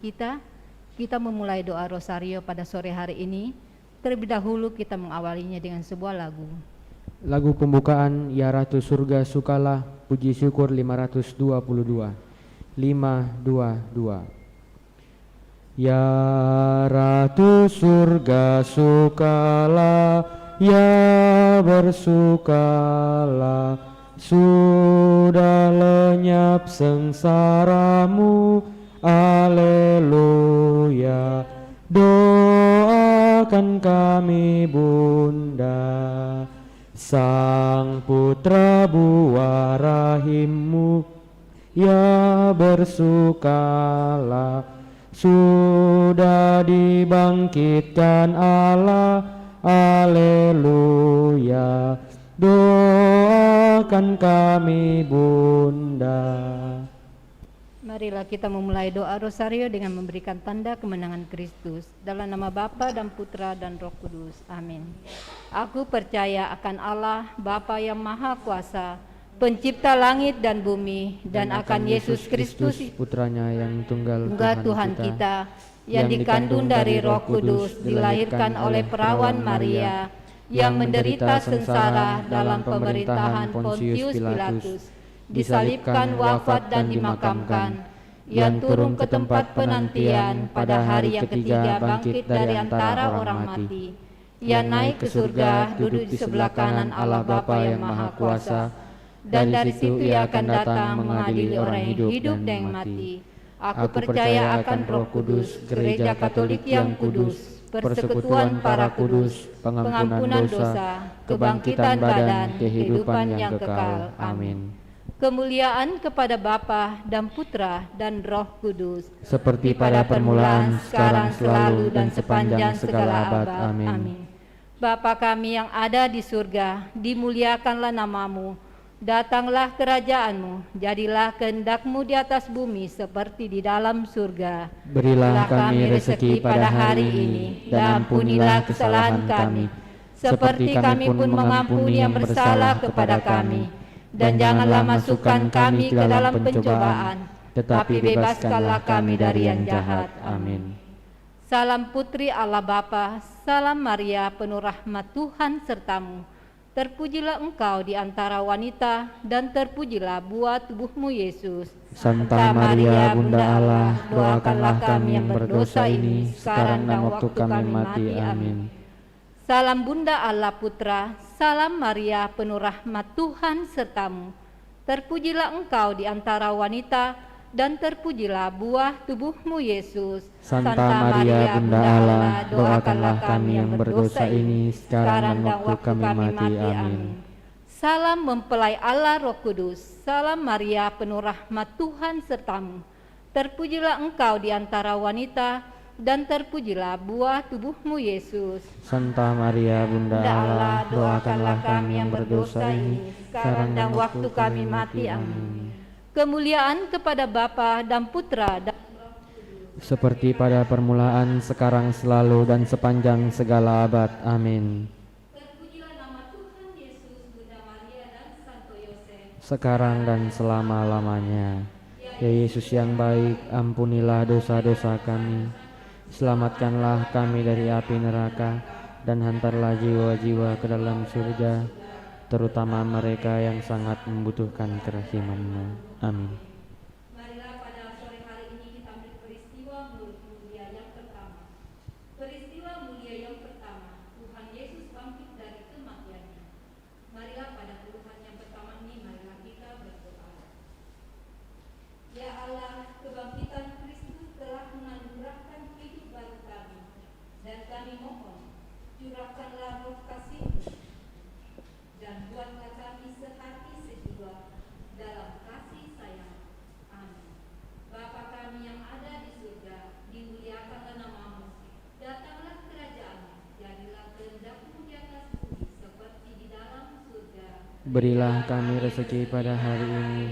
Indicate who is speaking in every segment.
Speaker 1: Kita memulai doa rosario pada sore hari ini. Terlebih dahulu kita mengawalinya dengan sebuah lagu.
Speaker 2: Lagu pembukaan Ya Ratu Surga Sukalah, puji syukur 522. 522. Ya Ratu Surga sukalah, ya bersukalah, sudah lenyap sengsaramu. Haleluya. Doakan kami Bunda, Sang Putra buah rahimmu, ya bersukalah, sudah dibangkitkan Allah. Haleluya. Doakan kami Bunda.
Speaker 1: Marilah kita memulai doa rosario dengan memberikan tanda kemenangan Kristus. Dalam nama Bapa dan Putra dan Roh Kudus. Amin. Aku percaya akan Allah, Bapa yang Maha Kuasa, Pencipta langit dan bumi, dan akan Yesus Kristus,
Speaker 2: Putranya yang tunggal
Speaker 1: Tuhan kita, yang dikandung dari Roh Kudus, dilahirkan oleh perawan Maria, yang menderita sengsara dalam pemerintahan Pontius Pilatus, disalibkan, wafat dan dimakamkan, yang turun ke tempat penantian, pada hari yang ketiga bangkit dari antara orang mati, yang naik ke surga, duduk di sebelah kanan Allah Bapa yang Maha Kuasa, dan dari situ Ia akan datang mengadili orang hidup dan yang mati. Aku percaya akan Roh Kudus, Gereja Katolik yang kudus, persekutuan para kudus, pengampunan dosa, kebangkitan badan, kehidupan yang kekal. Amin. Kemuliaan kepada Bapa dan Putra dan Roh Kudus,
Speaker 2: seperti pada permulaan, sekarang, selalu, dan sepanjang segala abad. Amin.
Speaker 1: Bapa kami yang ada di surga, dimuliakanlah namamu. Datanglah kerajaanmu, jadilah kehendak-Mu di atas bumi seperti di dalam surga.
Speaker 2: Berilah kami rezeki pada hari ini, dan ampunilah kesalahan kami, seperti kami pun mengampuni yang bersalah kepada kami. Dan janganlah masukkan kami ke dalam pencobaan, tetapi bebaskanlah kami dari yang jahat. Amin.
Speaker 1: Salam Putri Allah Bapa, salam Maria penuh rahmat Tuhan sertamu. Terpujilah engkau di antara wanita, dan terpujilah buah tubuhmu Yesus.
Speaker 2: Santa Maria Bunda Allah, doakanlah kami yang berdosa ini, sekarang dan waktu kami mati. Amin.
Speaker 1: Salam Bunda Allah Putra, salam Maria penuh rahmat Tuhan sertamu. Terpujilah engkau di antara wanita, dan terpujilah buah tubuhmu Yesus.
Speaker 2: Santa Maria Bunda Allah, doakanlah kami yang berdosa ini, sekarang dan waktu kami mati. Amin.
Speaker 1: Salam mempelai Allah Roh Kudus, salam Maria penuh rahmat Tuhan sertamu. Terpujilah engkau di antara wanita, dan terpujilah buah tubuhmu Yesus.
Speaker 2: Santa Maria Bunda Allah, doakanlah kami yang berdosa ini, sekarang dan waktu kami mati. Amin.
Speaker 1: Kemuliaan kepada Bapa dan Putra dan
Speaker 2: seperti pada permulaan, sekarang, selalu, dan sepanjang segala abad. Amin.
Speaker 1: Terpujilah nama Tuhan Yesus, Bunda Maria dan Santo Yosef,
Speaker 2: sekarang dan selama-lamanya. Ya Yesus yang baik, ampunilah dosa-dosa kami, selamatkanlah kami dari api neraka, dan hantarlah jiwa-jiwa ke dalam surga, terutama mereka yang sangat membutuhkan kerahim-Mu. Amin.
Speaker 1: Marilah pada sore hari ini kita ambil peristiwa mulia yang pertama. Peristiwa mulia yang pertama, Tuhan Yesus bangkit dari kematiannya. Marilah pada puluhan yang pertama ini, marilah kita berdoa. Ya Allah, kebangkitan Kristus telah menganugerahkan hidup baru kami, dan kami mohon, curahkanlah roh kasih-Mu, dan buatlah kami sehati sejiwa dalam kasih sayang. Amin. Bapa kami yang ada di surga, dimuliakanlah namamu. Datanglah kerajaan-Mu, jadilah kehendak-Mu di atas bumi seperti di dalam surga.
Speaker 2: Berilah kami rezeki pada hari ini,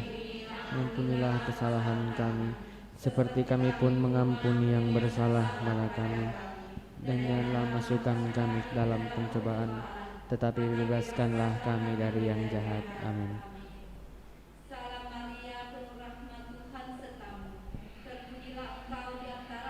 Speaker 2: ampunilah kesalahan kami, seperti kami pun mengampuni yang bersalah kepada kami. Dan janganlah masukkan kami ke dalam pencobaan, tetapi bebaskanlah kami dari yang jahat. Amin.
Speaker 1: Salam Maria penuh rahmat Tuhan sertamu. Terpujilah engkau di antara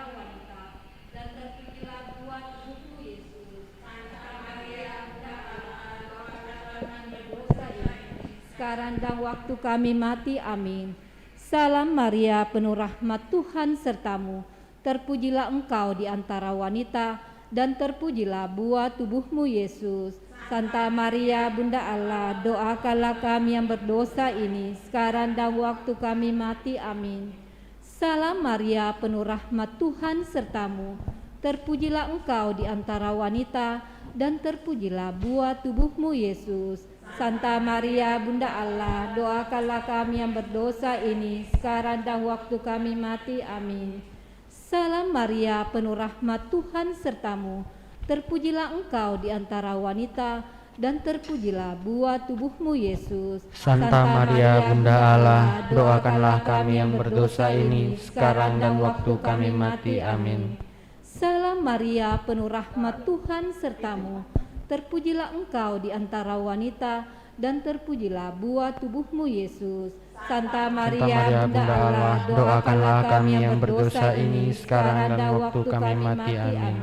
Speaker 1: sekarang dan waktu kami mati. Amin. Salam Maria, penuh rahmat, Tuhan sertamu. Terpujilah engkau di antara wanita, dan terpujilah buah tubuhmu Yesus. Santa Maria, Bunda Allah, doakanlah kami yang berdosa ini, sekarang dan waktu kami mati. Amin. Salam Maria, penuh rahmat, Tuhan sertamu. Terpujilah engkau di antara wanita, dan terpujilah buah tubuhmu Yesus. Santa Maria, Bunda Allah, doakanlah kami yang berdosa ini, sekarang dan waktu kami mati. Amin. Salam Maria, penuh rahmat, Tuhan sertamu. Terpujilah engkau di antara wanita, dan terpujilah buah tubuhmu Yesus.
Speaker 2: Santa Maria, Bunda Allah, doakanlah kami yang berdosa ini, sekarang dan waktu kami mati. Amin.
Speaker 1: Salam Maria, penuh rahmat, Tuhan sertamu. Terpujilah engkau di antara wanita, dan terpujilah buah tubuhmu Yesus. Santa Maria, Bunda Allah, doakanlah kami yang berdosa ini, sekarang dan waktu kami mati. Amin.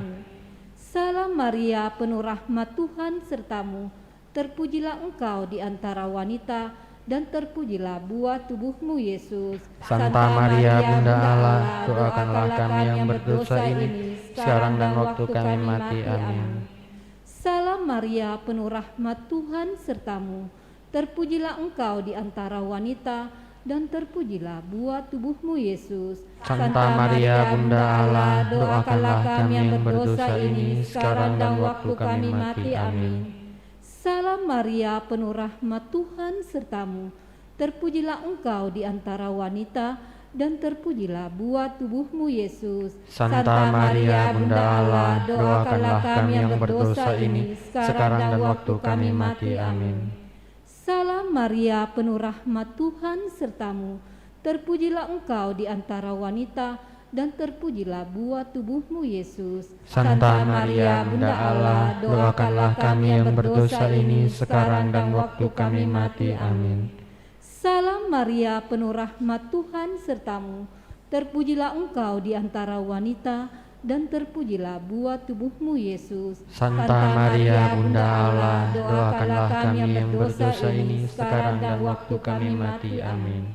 Speaker 1: Salam Maria, penuh rahmat, Tuhan sertamu. Terpujilah engkau di antara wanita, dan terpujilah buah tubuhmu Yesus.
Speaker 2: Santa Maria, Bunda Allah, doakanlah kami yang berdosa ini, sekarang dan waktu kami mati. Amin.
Speaker 1: Salam Maria, penuh rahmat, Tuhan sertamu. Terpujilah engkau di antara wanita, dan terpujilah buah tubuhmu Yesus.
Speaker 2: Santa Maria, Bunda Allah, doakanlah kami yang berdosa ini, sekarang dan waktu kami mati. Amin.
Speaker 1: Salam Maria, penuh rahmat, Tuhan sertamu. Terpujilah engkau di antara wanita, dan terpujilah buah tubuhmu Yesus.
Speaker 2: Santa Maria, Bunda Allah, doakanlah kami yang berdosa ini, sekarang dan waktu kami mati. Amin.
Speaker 1: Salam Maria, penuh rahmat, Tuhan sertamu. Terpujilah engkau di antara wanita, dan terpujilah buah tubuhmu Yesus.
Speaker 2: Santa Maria, Bunda Allah, doakanlah kami yang berdosa ini, sekarang dan waktu kami mati. Amin.
Speaker 1: Salam Maria, penuh rahmat, Tuhan sertamu. Terpujilah engkau di antara wanita, dan terpujilah buah tubuhmu Yesus.
Speaker 2: Santa Maria, Bunda Allah, doakanlah kami yang berdosa ini, sekarang dan waktu kami mati. Amin.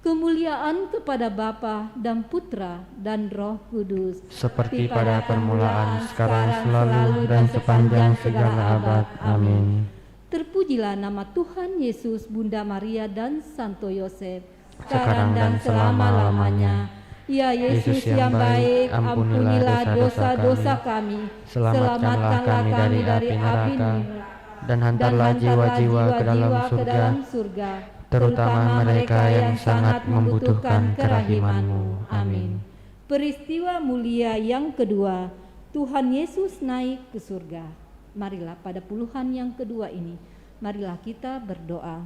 Speaker 1: Kemuliaan kepada Bapa dan Putra dan Roh Kudus,
Speaker 2: seperti pada permulaan, sekarang, selalu, dan sepanjang segala abad. Amin.
Speaker 1: Terpujilah nama Tuhan Yesus, Bunda Maria dan Santo Yosef,
Speaker 2: sekarang dan selama-lamanya.
Speaker 1: Ya Yesus yang baik, ampunilah dosa-dosa kami, selamatkanlah kami dari api neraka,
Speaker 2: dan hantarlah jiwa-jiwa ke dalam surga, terutama mereka yang sangat membutuhkan kerahiman-Mu. Amin.
Speaker 1: Peristiwa mulia yang kedua, Tuhan Yesus naik ke surga. Marilah pada puluhan yang kedua ini, marilah kita berdoa.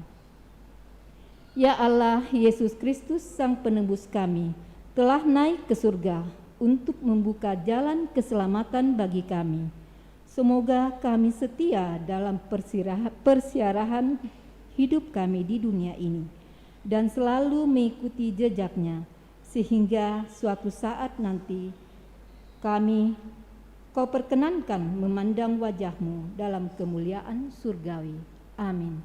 Speaker 1: Ya Allah, Yesus Kristus Sang Penebus kami, telah naik ke surga untuk membuka jalan keselamatan bagi kami. Semoga kami setia dalam persiarahan hidup kami di dunia ini, dan selalu mengikuti jejaknya, sehingga suatu saat nanti Kau perkenankan memandang wajah-Mu dalam kemuliaan surgawi. Amin.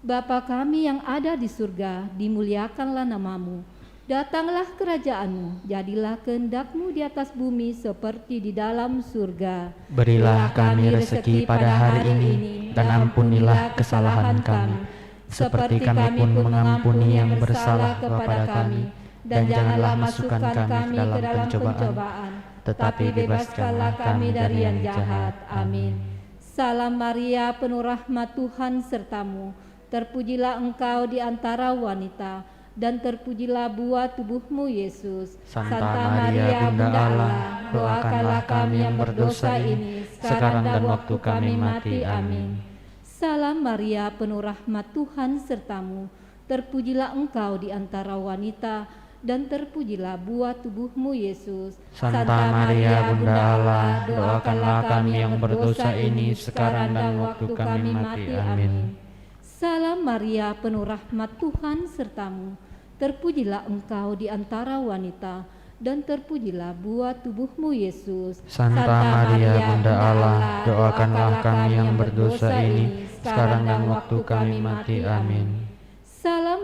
Speaker 1: Bapa kami yang ada di surga, dimuliakanlah nama-Mu. Datanglah kerajaan-Mu, jadilah kehendak-Mu di atas bumi seperti di dalam surga.
Speaker 2: Berilah kami rezeki pada hari ini, dan ampunilah kesalahan kami, seperti kami pun mengampuni yang bersalah kepada kami. Dan janganlah masukkan kami ke dalam pencobaan, tetapi bebaskanlah kami dari yang jahat. Amin.
Speaker 1: Salam Maria, penuh rahmat, Tuhan sertamu. Terpujilah engkau di antara wanita, dan terpujilah buah tubuhmu Yesus.
Speaker 2: Santa Maria, Bunda Allah, doakanlah kami yang berdosa ini, sekarang dan waktu kami mati. Amin.
Speaker 1: Salam Maria, penuh rahmat, Tuhan sertamu. Terpujilah engkau di antara wanita, dan terpujilah buah tubuhmu Yesus.
Speaker 2: Santa Maria, Bunda Allah, doakanlah kami yang berdosa ini, sekarang dan waktu kami mati. Amin.
Speaker 1: Salam Maria, penuh rahmat, Tuhan sertamu. Terpujilah engkau di antara wanita, dan terpujilah buah tubuhmu Yesus.
Speaker 2: Santa Maria, Bunda Allah, doakanlah kami yang berdosa ini, sekarang dan waktu kami mati. Amin.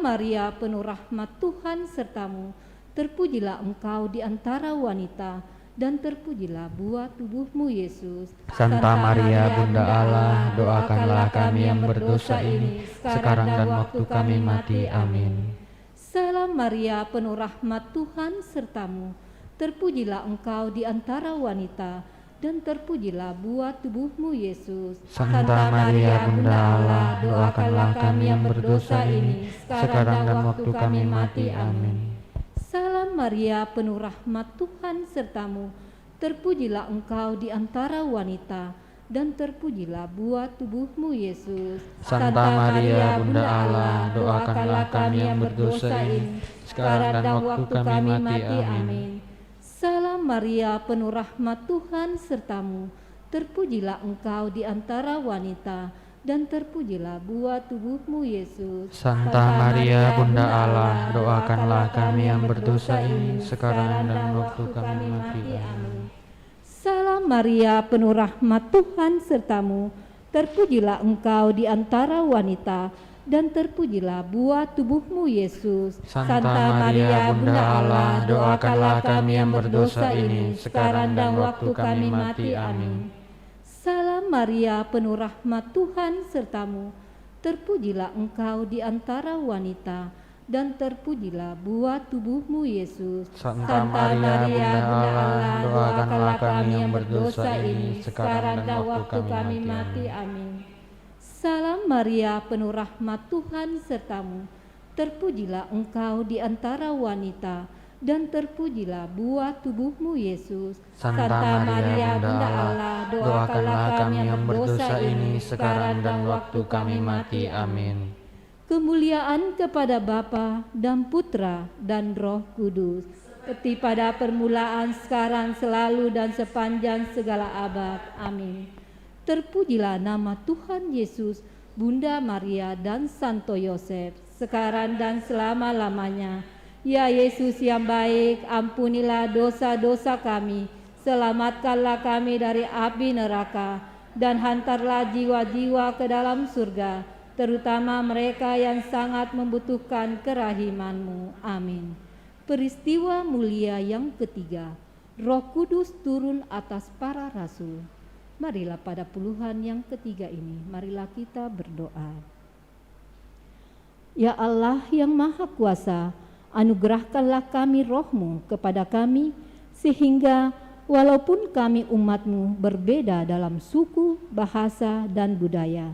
Speaker 1: Salam Maria, penuh rahmat, Tuhan sertamu. Terpujilah engkau di antara wanita, dan terpujilah buah tubuhmu, Yesus.
Speaker 2: Santa Maria, Bunda Allah, doakanlah kami yang berdosa ini, sekarang dan waktu kami mati. Amin.
Speaker 1: Salam Maria, penuh rahmat, Tuhan sertamu. Terpujilah engkau di antara wanita, dan terpujilah buah tubuhmu, Yesus.
Speaker 2: Santa Maria, Bunda Allah, doakanlah kami yang berdosa ini, sekarang dan waktu kami mati. Amin.
Speaker 1: Salam Maria, penuh rahmat, Tuhan sertamu. Terpujilah engkau di antara wanita, dan terpujilah buah tubuhmu, Yesus.
Speaker 2: Santa Maria, Bunda Allah, doakanlah kami yang berdosa ini, sekarang dan waktu kami mati. Amin.
Speaker 1: Salam Maria, penuh rahmat, Tuhan sertamu. Terpujilah engkau di antara wanita, dan terpujilah buah tubuhmu, Yesus.
Speaker 2: Santa Maria, Bunda Allah, doakanlah kami yang berdosa ini, sekarang dan waktu kami mati. Amin.
Speaker 1: Salam Maria, penuh rahmat, Tuhan sertamu. Terpujilah engkau di antara wanita, dan terpujilah buah tubuhmu, Yesus.
Speaker 2: Santa Maria, Bunda Allah, doakanlah kami yang berdosa ini, sekarang dan waktu kami mati. Amin.
Speaker 1: Salam Maria, penuh rahmat, Tuhan sertamu. Terpujilah engkau di antara wanita, dan terpujilah buah tubuhmu, Yesus.
Speaker 2: Santa Maria, Bunda Allah, doakanlah kami yang berdosa ini, sekarang dan waktu kami mati.
Speaker 1: Amin. Salam Maria, penuh rahmat, Tuhan sertamu. Terpujilah engkau di antara wanita, dan terpujilah buah tubuhmu, Yesus.
Speaker 2: Santa Maria, Bunda Allah, doakanlah kami yang berdosa ini, sekarang dan waktu kami mati. Amin.
Speaker 1: Kemuliaan kepada Bapa dan Putra dan Roh Kudus, seperti pada permulaan, sekarang, selalu, dan sepanjang segala abad. Amin. Terpujilah nama Tuhan Yesus, Bunda Maria, dan Santo Yosef, sekarang dan selama-lamanya. Ya Yesus yang baik, ampunilah dosa-dosa kami, selamatkanlah kami dari api neraka, dan hantarlah jiwa-jiwa ke dalam surga, terutama mereka yang sangat membutuhkan kerahiman-Mu. Amin. Peristiwa mulia yang ketiga, Roh Kudus turun atas para rasul. Marilah pada puluhan yang ketiga ini, marilah kita berdoa. Ya Allah yang Maha Kuasa, anugerahkanlah kami roh-Mu kepada kami, sehingga walaupun kami umat-Mu berbeda dalam suku, bahasa, dan budaya,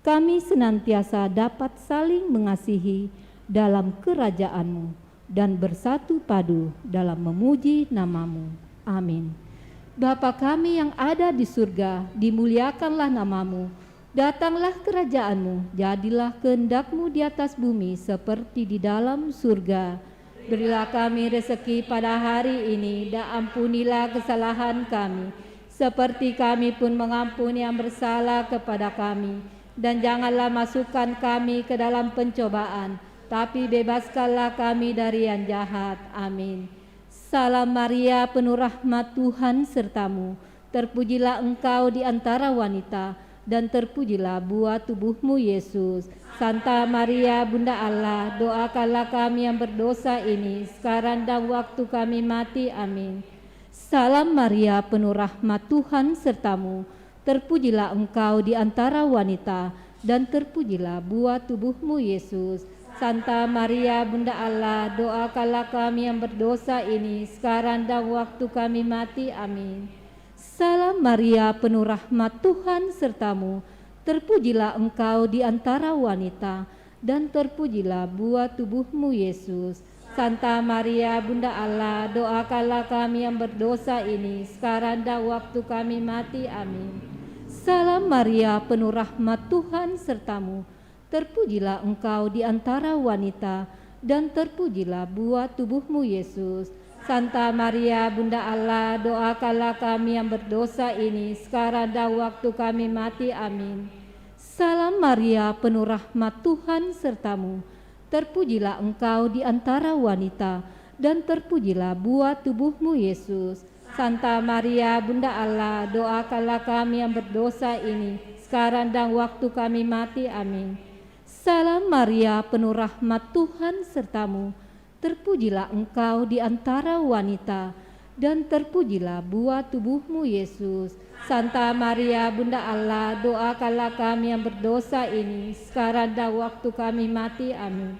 Speaker 1: kami senantiasa dapat saling mengasihi dalam kerajaan-Mu dan bersatu padu dalam memuji nama-Mu. Amin. Bapa kami yang ada di surga, dimuliakanlah nama-Mu. Datanglah kerajaan-Mu, jadilah kehendak-Mu di atas bumi seperti di dalam surga. Berilah kami rezeki pada hari ini, dan ampunilah kesalahan kami, seperti kami pun mengampuni yang bersalah kepada kami. Dan janganlah masukkan kami ke dalam pencobaan, tapi bebaskanlah kami dari yang jahat. Amin. Salam Maria, penuh rahmat, Tuhan sertamu. Terpujilah engkau di antara wanita, dan terpujilah buah tubuhmu, Yesus. Santa Maria, Bunda Allah, doakanlah kami yang berdosa ini, sekarang dan waktu kami mati. Amin. Salam Maria, penuh rahmat, Tuhan sertamu. Terpujilah engkau di antara wanita, dan terpujilah buah tubuhmu, Yesus. Santa Maria, Bunda Allah, doakanlah kami yang berdosa ini, sekarang dan waktu kami mati. Amin. Salam Maria, penuh rahmat, Tuhan sertamu. Terpujilah engkau di antara wanita, dan terpujilah buah tubuhmu, Yesus. Santa Maria, Bunda Allah, doakanlah kami yang berdosa ini, sekarang dan waktu kami mati. Amin. Salam Maria, penuh rahmat, Tuhan sertamu. Terpujilah engkau di antara wanita, dan terpujilah buah tubuhmu, Yesus. Santa Maria, Bunda Allah, doakanlah kami yang berdosa ini, sekarang dan waktu kami mati. Amin. Salam Maria, penuh rahmat, Tuhan sertamu. Terpujilah engkau di antara wanita, dan terpujilah buah tubuhmu, Yesus. Santa Maria, Bunda Allah, doakanlah kami yang berdosa ini, sekarang dan waktu kami mati. Amin. Salam Maria, penuh rahmat Tuhan sertamu. Terpujilah engkau di antara wanita, dan terpujilah buah tubuhmu Yesus. Santa Maria, Bunda Allah, doakanlah kami yang berdosa ini, sekarang dan waktu kami mati. Amin.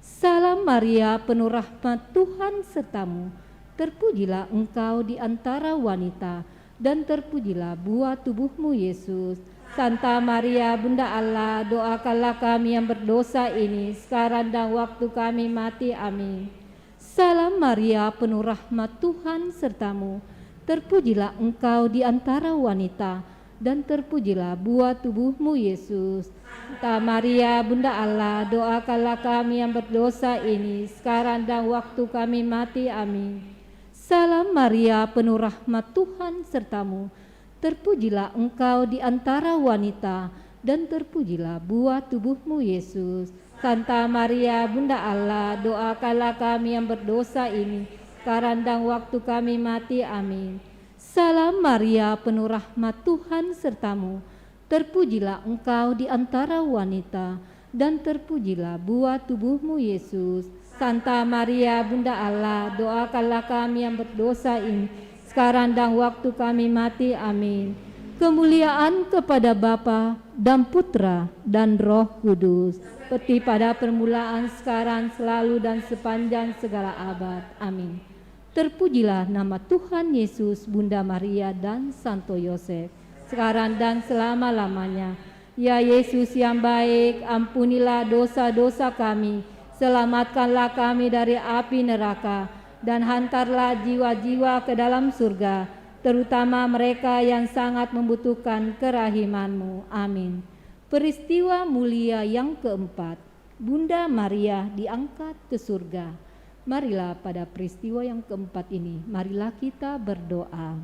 Speaker 1: Salam Maria, penuh rahmat Tuhan sertamu. Terpujilah engkau di antara wanita, dan terpujilah buah tubuhmu Yesus. Santa Maria, Bunda Allah, doakanlah kami yang berdosa ini, sekarang dan waktu kami mati. Amin. Salam Maria, penuh rahmat Tuhan sertamu. Terpujilah engkau di antara wanita, dan terpujilah buah tubuhmu Yesus. Santa Maria, Bunda Allah, doakanlah kami yang berdosa ini, sekarang dan waktu kami mati. Amin. Salam Maria, penuh rahmat Tuhan sertamu. Terpujilah engkau di antara wanita, dan terpujilah buah tubuhmu Yesus. Santa Maria, Bunda Allah, doakanlah kami yang berdosa ini, sekarang dan waktu kami mati. Amin. Salam Maria, penuh rahmat Tuhan sertamu. Terpujilah engkau di antara wanita, dan terpujilah buah tubuhmu Yesus. Santa Maria, Bunda Allah, doakanlah kami yang berdosa ini, sekarang dan waktu kami mati. Amin. Kemuliaan kepada Bapa dan Putra dan Roh Kudus, seperti pada permulaan, sekarang, selalu, dan sepanjang segala abad. Amin. Terpujilah nama Tuhan Yesus, Bunda Maria, dan Santo Yosef, sekarang dan selama-lamanya. Ya Yesus yang baik, ampunilah dosa-dosa kami, selamatkanlah kami dari api neraka, dan hantarlah jiwa-jiwa ke dalam surga, terutama mereka yang sangat membutuhkan kerahiman-Mu. Amin. Peristiwa mulia yang keempat, Bunda Maria diangkat ke surga. Marilah pada peristiwa yang keempat ini, marilah kita berdoa.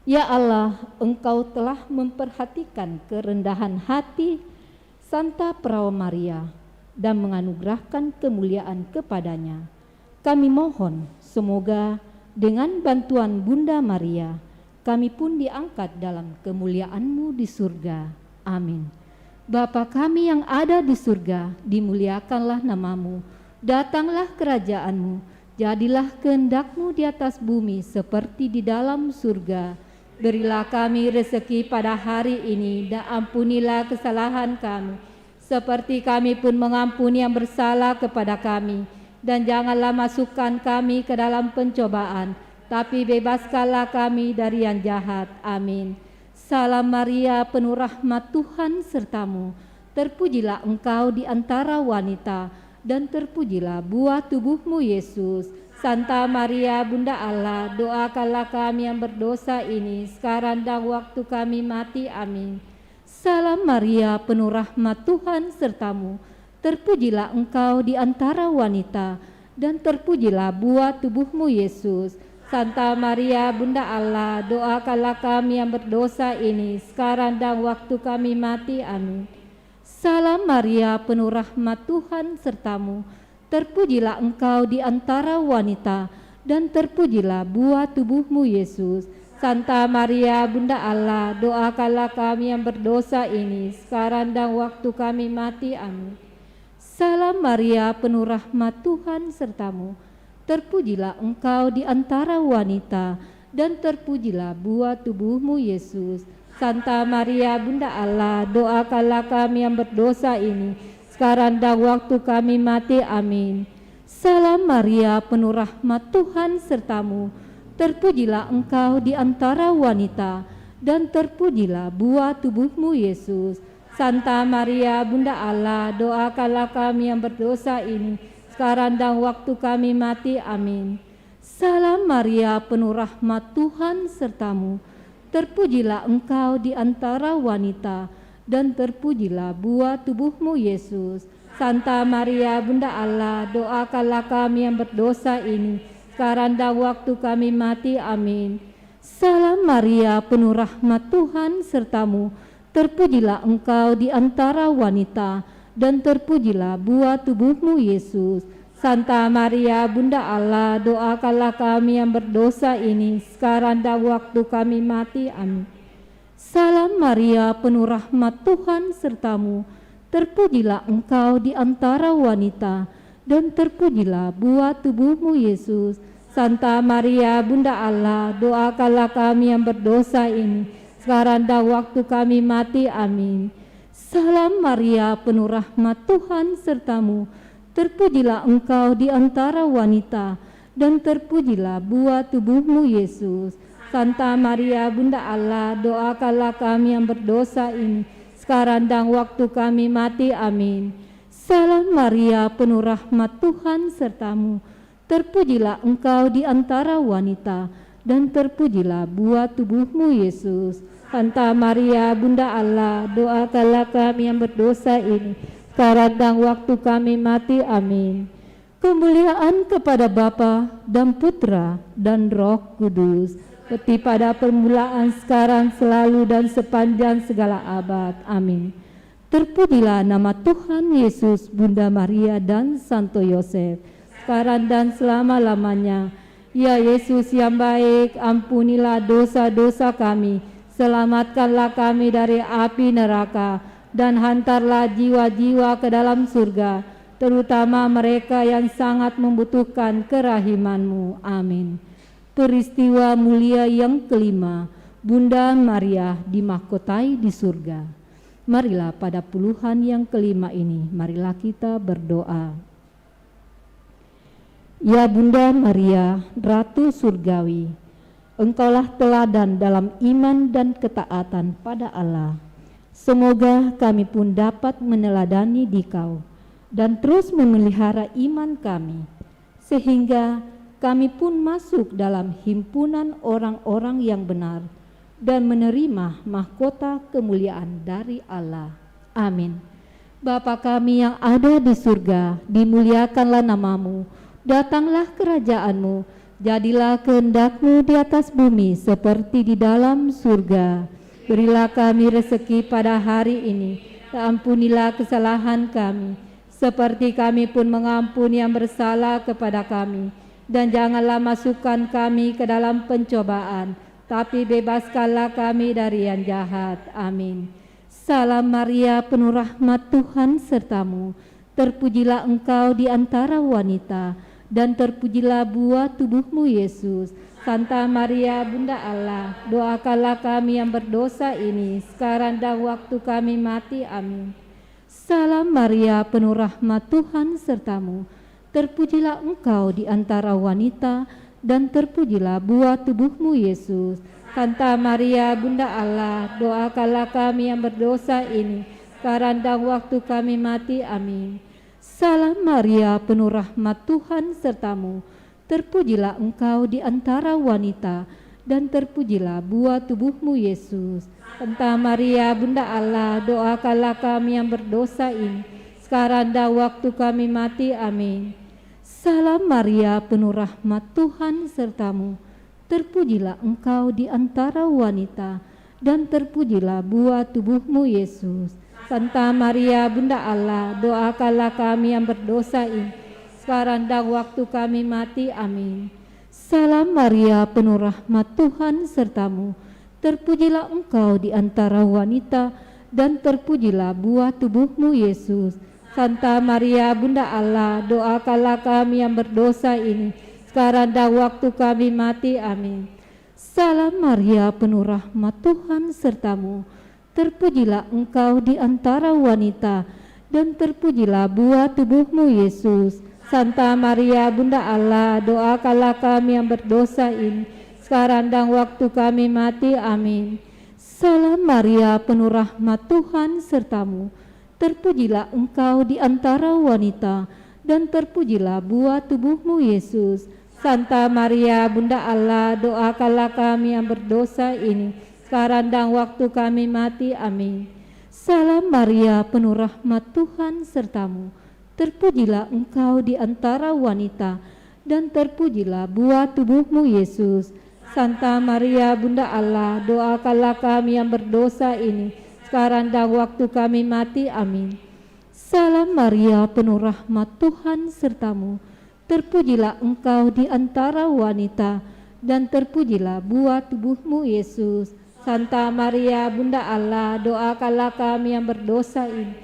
Speaker 1: Ya Allah, Engkau telah memperhatikan kerendahan hati Santa Perawan Maria dan menganugerahkan kemuliaan kepadanya. Kami mohon semoga dengan bantuan Bunda Maria, kami pun diangkat dalam kemuliaan-Mu di surga. Amin. Bapa kami yang ada di surga, dimuliakanlah nama-Mu. Datanglah kerajaan-Mu, jadilah kehendak-Mu di atas bumi seperti di dalam surga. Berilah kami rezeki pada hari ini, dan ampunilah kesalahan kami, seperti kami pun mengampuni yang bersalah kepada kami. Dan janganlah masukkan kami ke dalam pencobaan, tapi bebaskanlah kami dari yang jahat. Amin. Salam Maria, penuh rahmat Tuhan sertamu. Terpujilah engkau di antara wanita, dan terpujilah buah tubuhmu Yesus. Santa Maria, Bunda Allah, doakanlah kami yang berdosa ini, sekarang dan waktu kami mati. Amin. Salam Maria, penuh rahmat Tuhan sertamu. Terpujilah engkau di antara wanita, dan terpujilah buah tubuhmu Yesus. Santa Maria, Bunda Allah, doakanlah kami yang berdosa ini, sekarang dan waktu kami mati. Amin. Salam Maria, penuh rahmat Tuhan sertamu. Terpujilah engkau di antara wanita, dan terpujilah buah tubuhmu Yesus. Santa Maria, Bunda Allah, doakanlah kami yang berdosa ini, sekarang dan waktu kami mati. Amin. Salam Maria, penuh rahmat Tuhan sertamu. Terpujilah engkau di antara wanita, dan terpujilah buah tubuhmu Yesus. Santa Maria, Bunda Allah, doakanlah kami yang berdosa ini, sekarang dan waktu kami mati. Amin. Salam Maria, penuh rahmat Tuhan sertamu. Terpujilah engkau di antara wanita, dan terpujilah buah tubuhmu Yesus. Santa Maria, Bunda Allah, doakanlah kami yang berdosa ini, sekarang dan waktu kami mati. Amin. Salam Maria, penuh rahmat Tuhan sertamu. Terpujilah engkau di antara wanita, dan terpujilah buah tubuhmu Yesus. Santa Maria, Bunda Allah, doakanlah kami yang berdosa ini, sekarang dan waktu kami mati. Amin. Salam Maria, penuh rahmat Tuhan sertamu. Terpujilah engkau di antara wanita, dan terpujilah buah tubuhmu Yesus. Santa Maria, Bunda Allah, doakanlah kami yang berdosa ini, sekarang dan waktu kami mati. Amin. Salam Maria, penuh rahmat Tuhan sertamu. terpujilah Engkau di antara wanita, dan terpujilah buah tubuhmu Yesus. Santa Maria, Bunda Allah, doakanlah kami yang berdosa ini, sekarang dan waktu kami mati. Amin. Salam Maria, penuh rahmat, Tuhan sertamu. Terpujilah Engkau di antara wanita, dan terpujilah buah tubuhmu Yesus. Santa Maria, Bunda Allah, doakanlah kami yang berdosa ini, sekarang dan waktu kami mati. Amin. Salam Maria, penuh rahmat, Tuhan sertamu. Terpujilah Engkau di antara wanita, dan terpujilah buah tubuhmu Yesus. Santa Maria, Bunda Allah, doakanlah kami yang berdosa ini, sekarang dan waktu kami mati. Amin. Kemuliaan kepada Bapa dan Putra dan Roh Kudus, seperti pada permulaan, sekarang, selalu, dan sepanjang segala abad. Amin. Terpujilah nama Tuhan Yesus, Bunda Maria, dan Santo Yosef, sekarang dan selama-lamanya. Ya Yesus yang baik, ampunilah dosa-dosa kami, selamatkanlah kami dari api neraka, dan hantarlah jiwa-jiwa ke dalam surga, terutama mereka yang sangat membutuhkan kerahiman-Mu. Amin. Peristiwa mulia yang kelima, Bunda Maria dimahkotai di surga. Marilah pada puluhan yang kelima ini, marilah kita berdoa. Ya Bunda Maria, Ratu Surgawi, Engkaulah teladan dalam iman dan ketaatan pada Allah. Semoga kami pun dapat meneladani Dikau dan terus memelihara iman kami, sehingga kami pun masuk dalam himpunan orang-orang yang benar dan menerima mahkota kemuliaan dari Allah. Amin. Bapa kami yang ada di surga, dimuliakanlah nama-Mu, datanglah kerajaan-Mu, jadilah kehendak-Mu di atas bumi seperti di dalam surga. Berilah kami rezeki pada hari ini, dan ampunilah kesalahan kami, seperti kami pun mengampuni yang bersalah kepada kami. Dan janganlah masukkan kami ke dalam pencobaan, tapi bebaskanlah kami dari yang jahat. Amin. Salam Maria, penuh rahmat, Tuhan sertamu. Terpujilah Engkau di antara wanita, dan terpujilah buah tubuhmu Yesus. Santa Maria, Bunda Allah, doakanlah kami yang berdosa ini, sekarang dan waktu kami mati. Amin. Salam Maria, penuh rahmat, Tuhan sertamu. Terpujilah Engkau di antara wanita, dan terpujilah buah tubuhmu Yesus. Santa Maria, Bunda Allah, doakanlah kami yang berdosa ini, sekarang dan waktu kami mati. Amin. Salam Maria, penuh rahmat, Tuhan sertamu. Terpujilah Engkau di antara wanita, dan terpujilah buah tubuhmu Yesus. Santa Maria, Bunda Allah, doakanlah kami yang berdosa ini, sekarang dan waktu kami mati. Amin. Salam Maria, penuh rahmat, Tuhan sertamu. Terpujilah Engkau di antara wanita, dan terpujilah buah tubuhmu Yesus. Santa Maria, Bunda Allah, doakanlah kami yang berdosa ini, sekarang dan waktu kami mati. Amin. Salam Maria, penuh rahmat, Tuhan sertamu. Terpujilah Engkau di antara wanita, dan terpujilah buah tubuhmu Yesus. Santa Maria, Bunda Allah, doakanlah kami yang berdosa ini, sekarang dan waktu kami mati. Amin. Salam Maria, penuh rahmat, Tuhan sertamu. Terpujilah Engkau di antara wanita, dan terpujilah buah tubuhmu Yesus. Santa Maria, Bunda Allah, doakanlah kami yang berdosa ini, sekarang dan waktu kami mati. Amin. Salam Maria, penuh rahmat, Tuhan sertamu. Terpujilah Engkau di antara wanita, dan terpujilah buah tubuhmu Yesus. Santa Maria, Bunda Allah, doakanlah kami yang berdosa ini, sekarang dan waktu kami mati. Amin. Salam Maria, penuh rahmat, Tuhan sertamu. Terpujilah Engkau di antara wanita, dan terpujilah buah tubuhmu Yesus. Santa Maria, Bunda Allah, doakanlah kami yang berdosa ini, sekarang dan waktu kami mati. Amin. Salam Maria, penuh rahmat, Tuhan sertamu. Terpujilah Engkau di antara wanita, dan terpujilah buah tubuhmu Yesus. Santa Maria, Bunda Allah, doakanlah kami yang berdosa ini,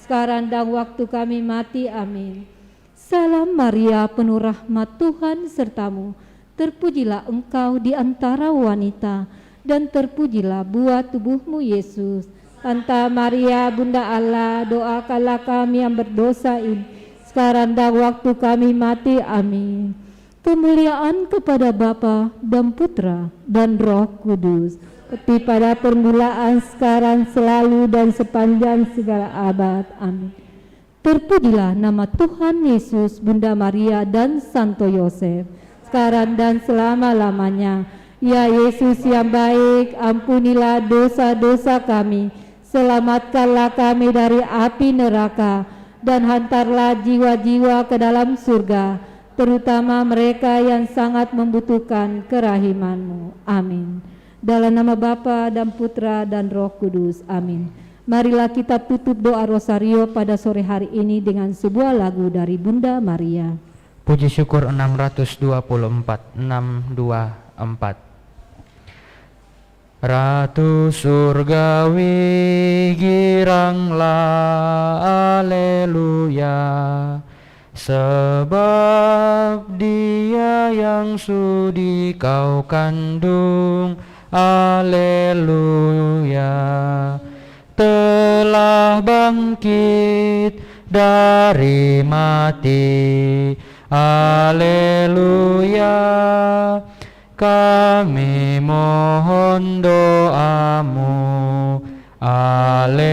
Speaker 1: sekarang dan waktu kami mati. Amin. Salam Maria, penuh rahmat, Tuhan sertamu. Terpujilah engkau di antara wanita, dan terpujilah buah tubuhmu Yesus. Santa Maria, Bunda Allah, doakanlah kami yang berdosa ini, sekarang dan waktu kami mati. Amin. Kemuliaan kepada Bapa dan Putra dan Roh Kudus, seperti pada permulaan, sekarang, selalu, dan sepanjang segala abad. Amin. Terpujilah nama Tuhan Yesus, Bunda Maria, dan Santo Yosef, sekarang dan selama-lamanya. Ya Yesus yang baik, ampunilah dosa-dosa kami, selamatkanlah kami dari api neraka, dan hantarlah jiwa-jiwa ke dalam surga, terutama mereka yang sangat membutuhkan kerahiman-Mu. Amin. Dalam nama Bapa dan Putra dan Roh Kudus. Amin. Marilah kita tutup doa rosario pada sore hari ini dengan sebuah lagu dari Bunda Maria.
Speaker 2: Puji syukur 624, 624. Ratu surgawi giranglah, aleluya, sebab Dia yang sudi kau kandung, aleluya, telah bangkit dari mati, aleluya, kami mohon doamu, aleluya.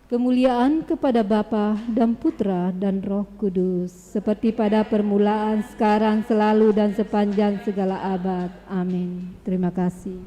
Speaker 1: Kemuliaan kepada Bapa dan Putra dan Roh Kudus, seperti pada permulaan, sekarang, selalu, dan sepanjang segala abad. Amin. Terima kasih.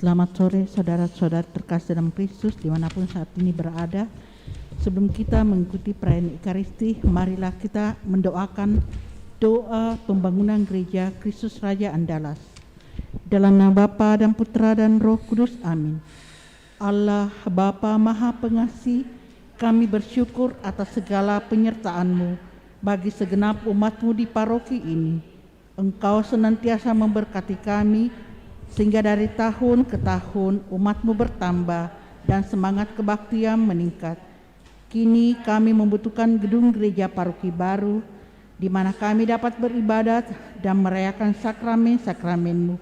Speaker 3: Selamat sore saudara-saudara terkasih dalam Kristus dimanapun saat ini berada. Sebelum kita mengikuti perayaan Ekaristi, marilah kita mendoakan doa pembangunan gereja Kristus Raja Andalas. Dalam nama Bapa dan Putra dan Roh Kudus, amin. Allah Bapa Maha Pengasih, kami bersyukur atas segala penyertaan-Mu bagi segenap umat-Mu di paroki ini. Engkau senantiasa memberkati kami, sehingga dari tahun ke tahun umat-Mu bertambah dan semangat kebaktian meningkat. Kini kami membutuhkan gedung gereja paroki baru, di mana kami dapat beribadat dan merayakan sakramen-sakramen-Mu,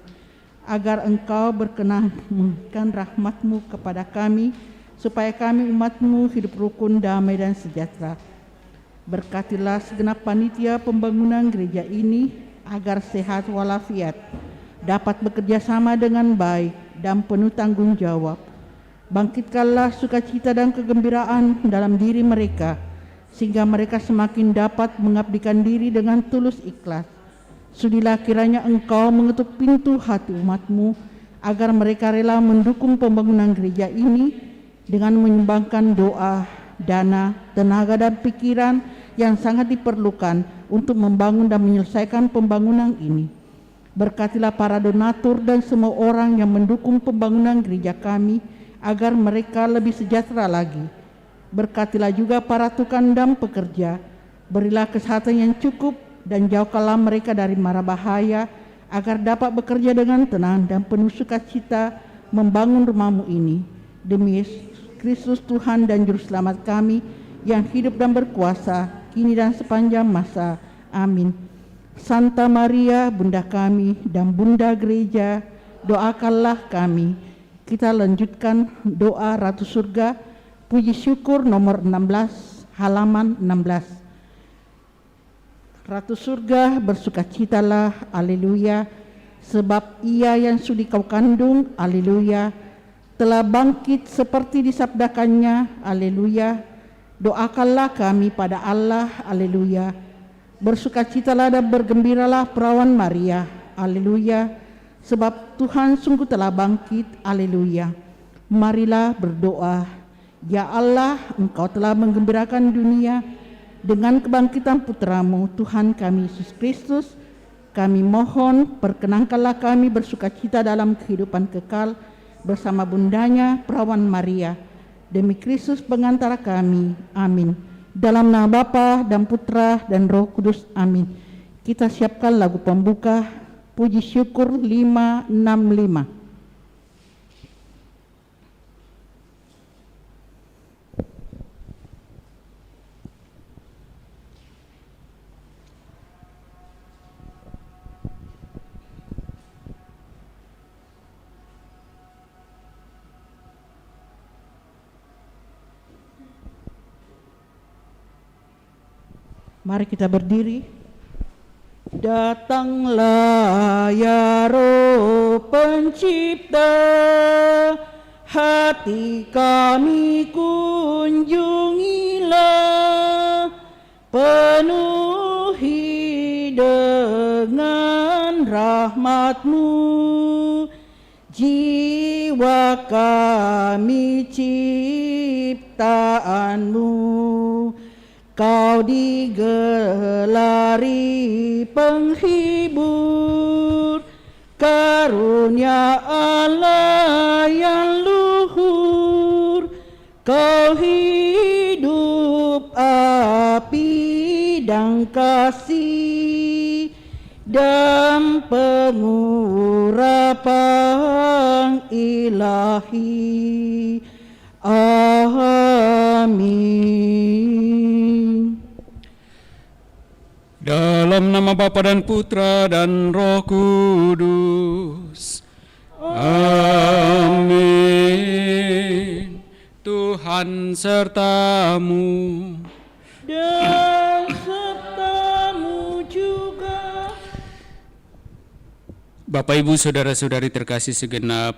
Speaker 3: agar Engkau berkenan memberikan rahmat-Mu kepada kami, supaya kami umat-Mu hidup rukun, damai, dan sejahtera. Berkatilah segenap panitia pembangunan gereja ini, agar sehat walafiat, dapat bekerja sama dengan baik dan penuh tanggung jawab. Bangkitkanlah sukacita dan kegembiraan dalam diri mereka, sehingga mereka semakin dapat mengabdikan diri dengan tulus ikhlas. Sudilah kiranya Engkau mengetuk pintu hati umat-Mu, agar mereka rela mendukung pembangunan gereja ini dengan menyumbangkan doa, dana, tenaga, dan pikiran yang sangat diperlukan untuk membangun dan menyelesaikan pembangunan ini. Berkatilah para donatur dan semua orang yang mendukung pembangunan gereja kami, agar mereka lebih sejahtera lagi. Berkatilah juga para tukang dan pekerja. Berilah kesehatan yang cukup dan jauhkanlah mereka dari mara bahaya, agar dapat bekerja dengan tenang dan penuh sukacita membangun rumah-Mu ini. Demi Yesus Kristus Tuhan dan Juru Selamat kami, yang hidup dan berkuasa kini dan sepanjang masa. Amin. Santa Maria, Bunda kami dan Bunda Gereja, doakanlah kami. Kita lanjutkan doa Ratu Surga, puji syukur nomor 16, halaman 16. Ratu Surga, bersukacitalah, haleluya, sebab Ia yang sudi kau kandung, haleluya, telah bangkit seperti disabdakannya, haleluya. Doakanlah kami pada Allah, haleluya. Bersukacitalah dan bergembiralah perawan Maria, haleluya, sebab Tuhan sungguh telah bangkit, haleluya. Marilah berdoa. Ya Allah, Engkau telah menggembirakan dunia dengan kebangkitan putra-Mu, Tuhan kami Yesus Kristus. Kami mohon, perkenankanlah kami bersukacita dalam kehidupan kekal bersama bundanya perawan Maria, demi Kristus pengantara kami. Amin. Dalam nama Bapa dan Putra dan Roh Kudus. Amin. Kita siapkan lagu pembuka, puji syukur 565. Mari kita berdiri. Datanglah ya Roh Pencipta, hati kami kunjungilah, penuhi dengan rahmat-Mu jiwa kami ciptaan-Mu. Kau digelari penghibur, karunia Allah yang luhur. Kau hidup api dan kasih, dan pengurapan ilahi. Amin.
Speaker 4: Dalam nama Bapa dan Putra dan Roh Kudus. Amin. Tuhan sertamu
Speaker 3: Dan sertamu juga.
Speaker 4: Bapak, Ibu, Saudara-saudari terkasih segenap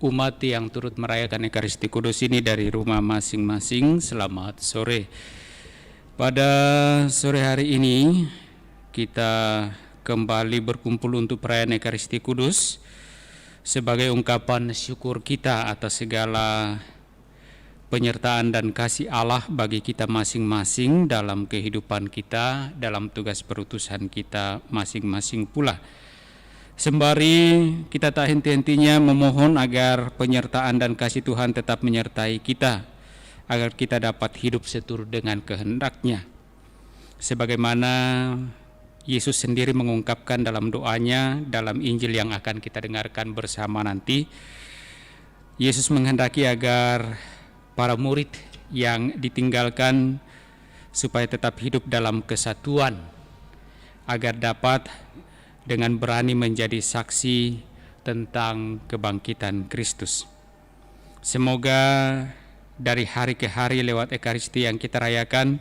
Speaker 4: umat yang turut merayakan Ekaristi Kudus ini dari rumah masing-masing, selamat sore. Pada sore hari ini kita kembali berkumpul untuk perayaan Ekaristi Kudus sebagai ungkapan syukur kita atas segala penyertaan dan kasih Allah bagi kita masing-masing dalam kehidupan kita, dalam tugas perutusan kita masing-masing pula. Sembari kita tak henti-hentinya memohon agar penyertaan dan kasih Tuhan tetap menyertai kita, agar kita dapat hidup seturut dengan kehendak-Nya. Sebagaimana Yesus sendiri mengungkapkan dalam doanya dalam Injil yang akan kita dengarkan bersama nanti, Yesus menghendaki agar para murid yang ditinggalkan supaya tetap hidup dalam kesatuan, agar dapat dengan berani menjadi saksi tentang kebangkitan Kristus. Semoga dari hari ke hari lewat Ekaristi yang kita rayakan,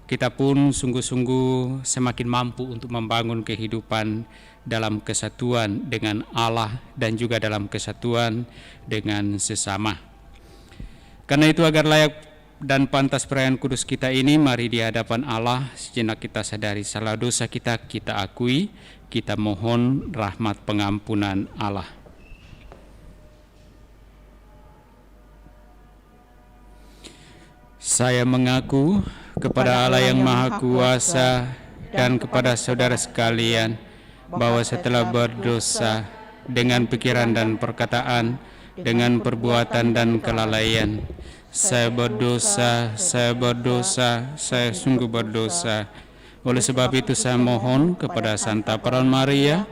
Speaker 4: kita pun sungguh-sungguh semakin mampu untuk membangun kehidupan dalam kesatuan dengan Allah dan juga dalam kesatuan dengan sesama. Karena itu, agar layak dan pantas perayaan kudus kita ini, mari di hadapan Allah sejenak kita sadari salah dosa kita, kita akui, kita mohon rahmat pengampunan Allah. Saya mengaku kepada Allah yang Maha Kuasa dan kepada saudara sekalian bahwa setelah berdosa dengan pikiran dan perkataan, dengan perbuatan dan kelalaian, saya berdosa, saya sungguh berdosa. Oleh sebab itu saya mohon kepada Santa Perawan Maria,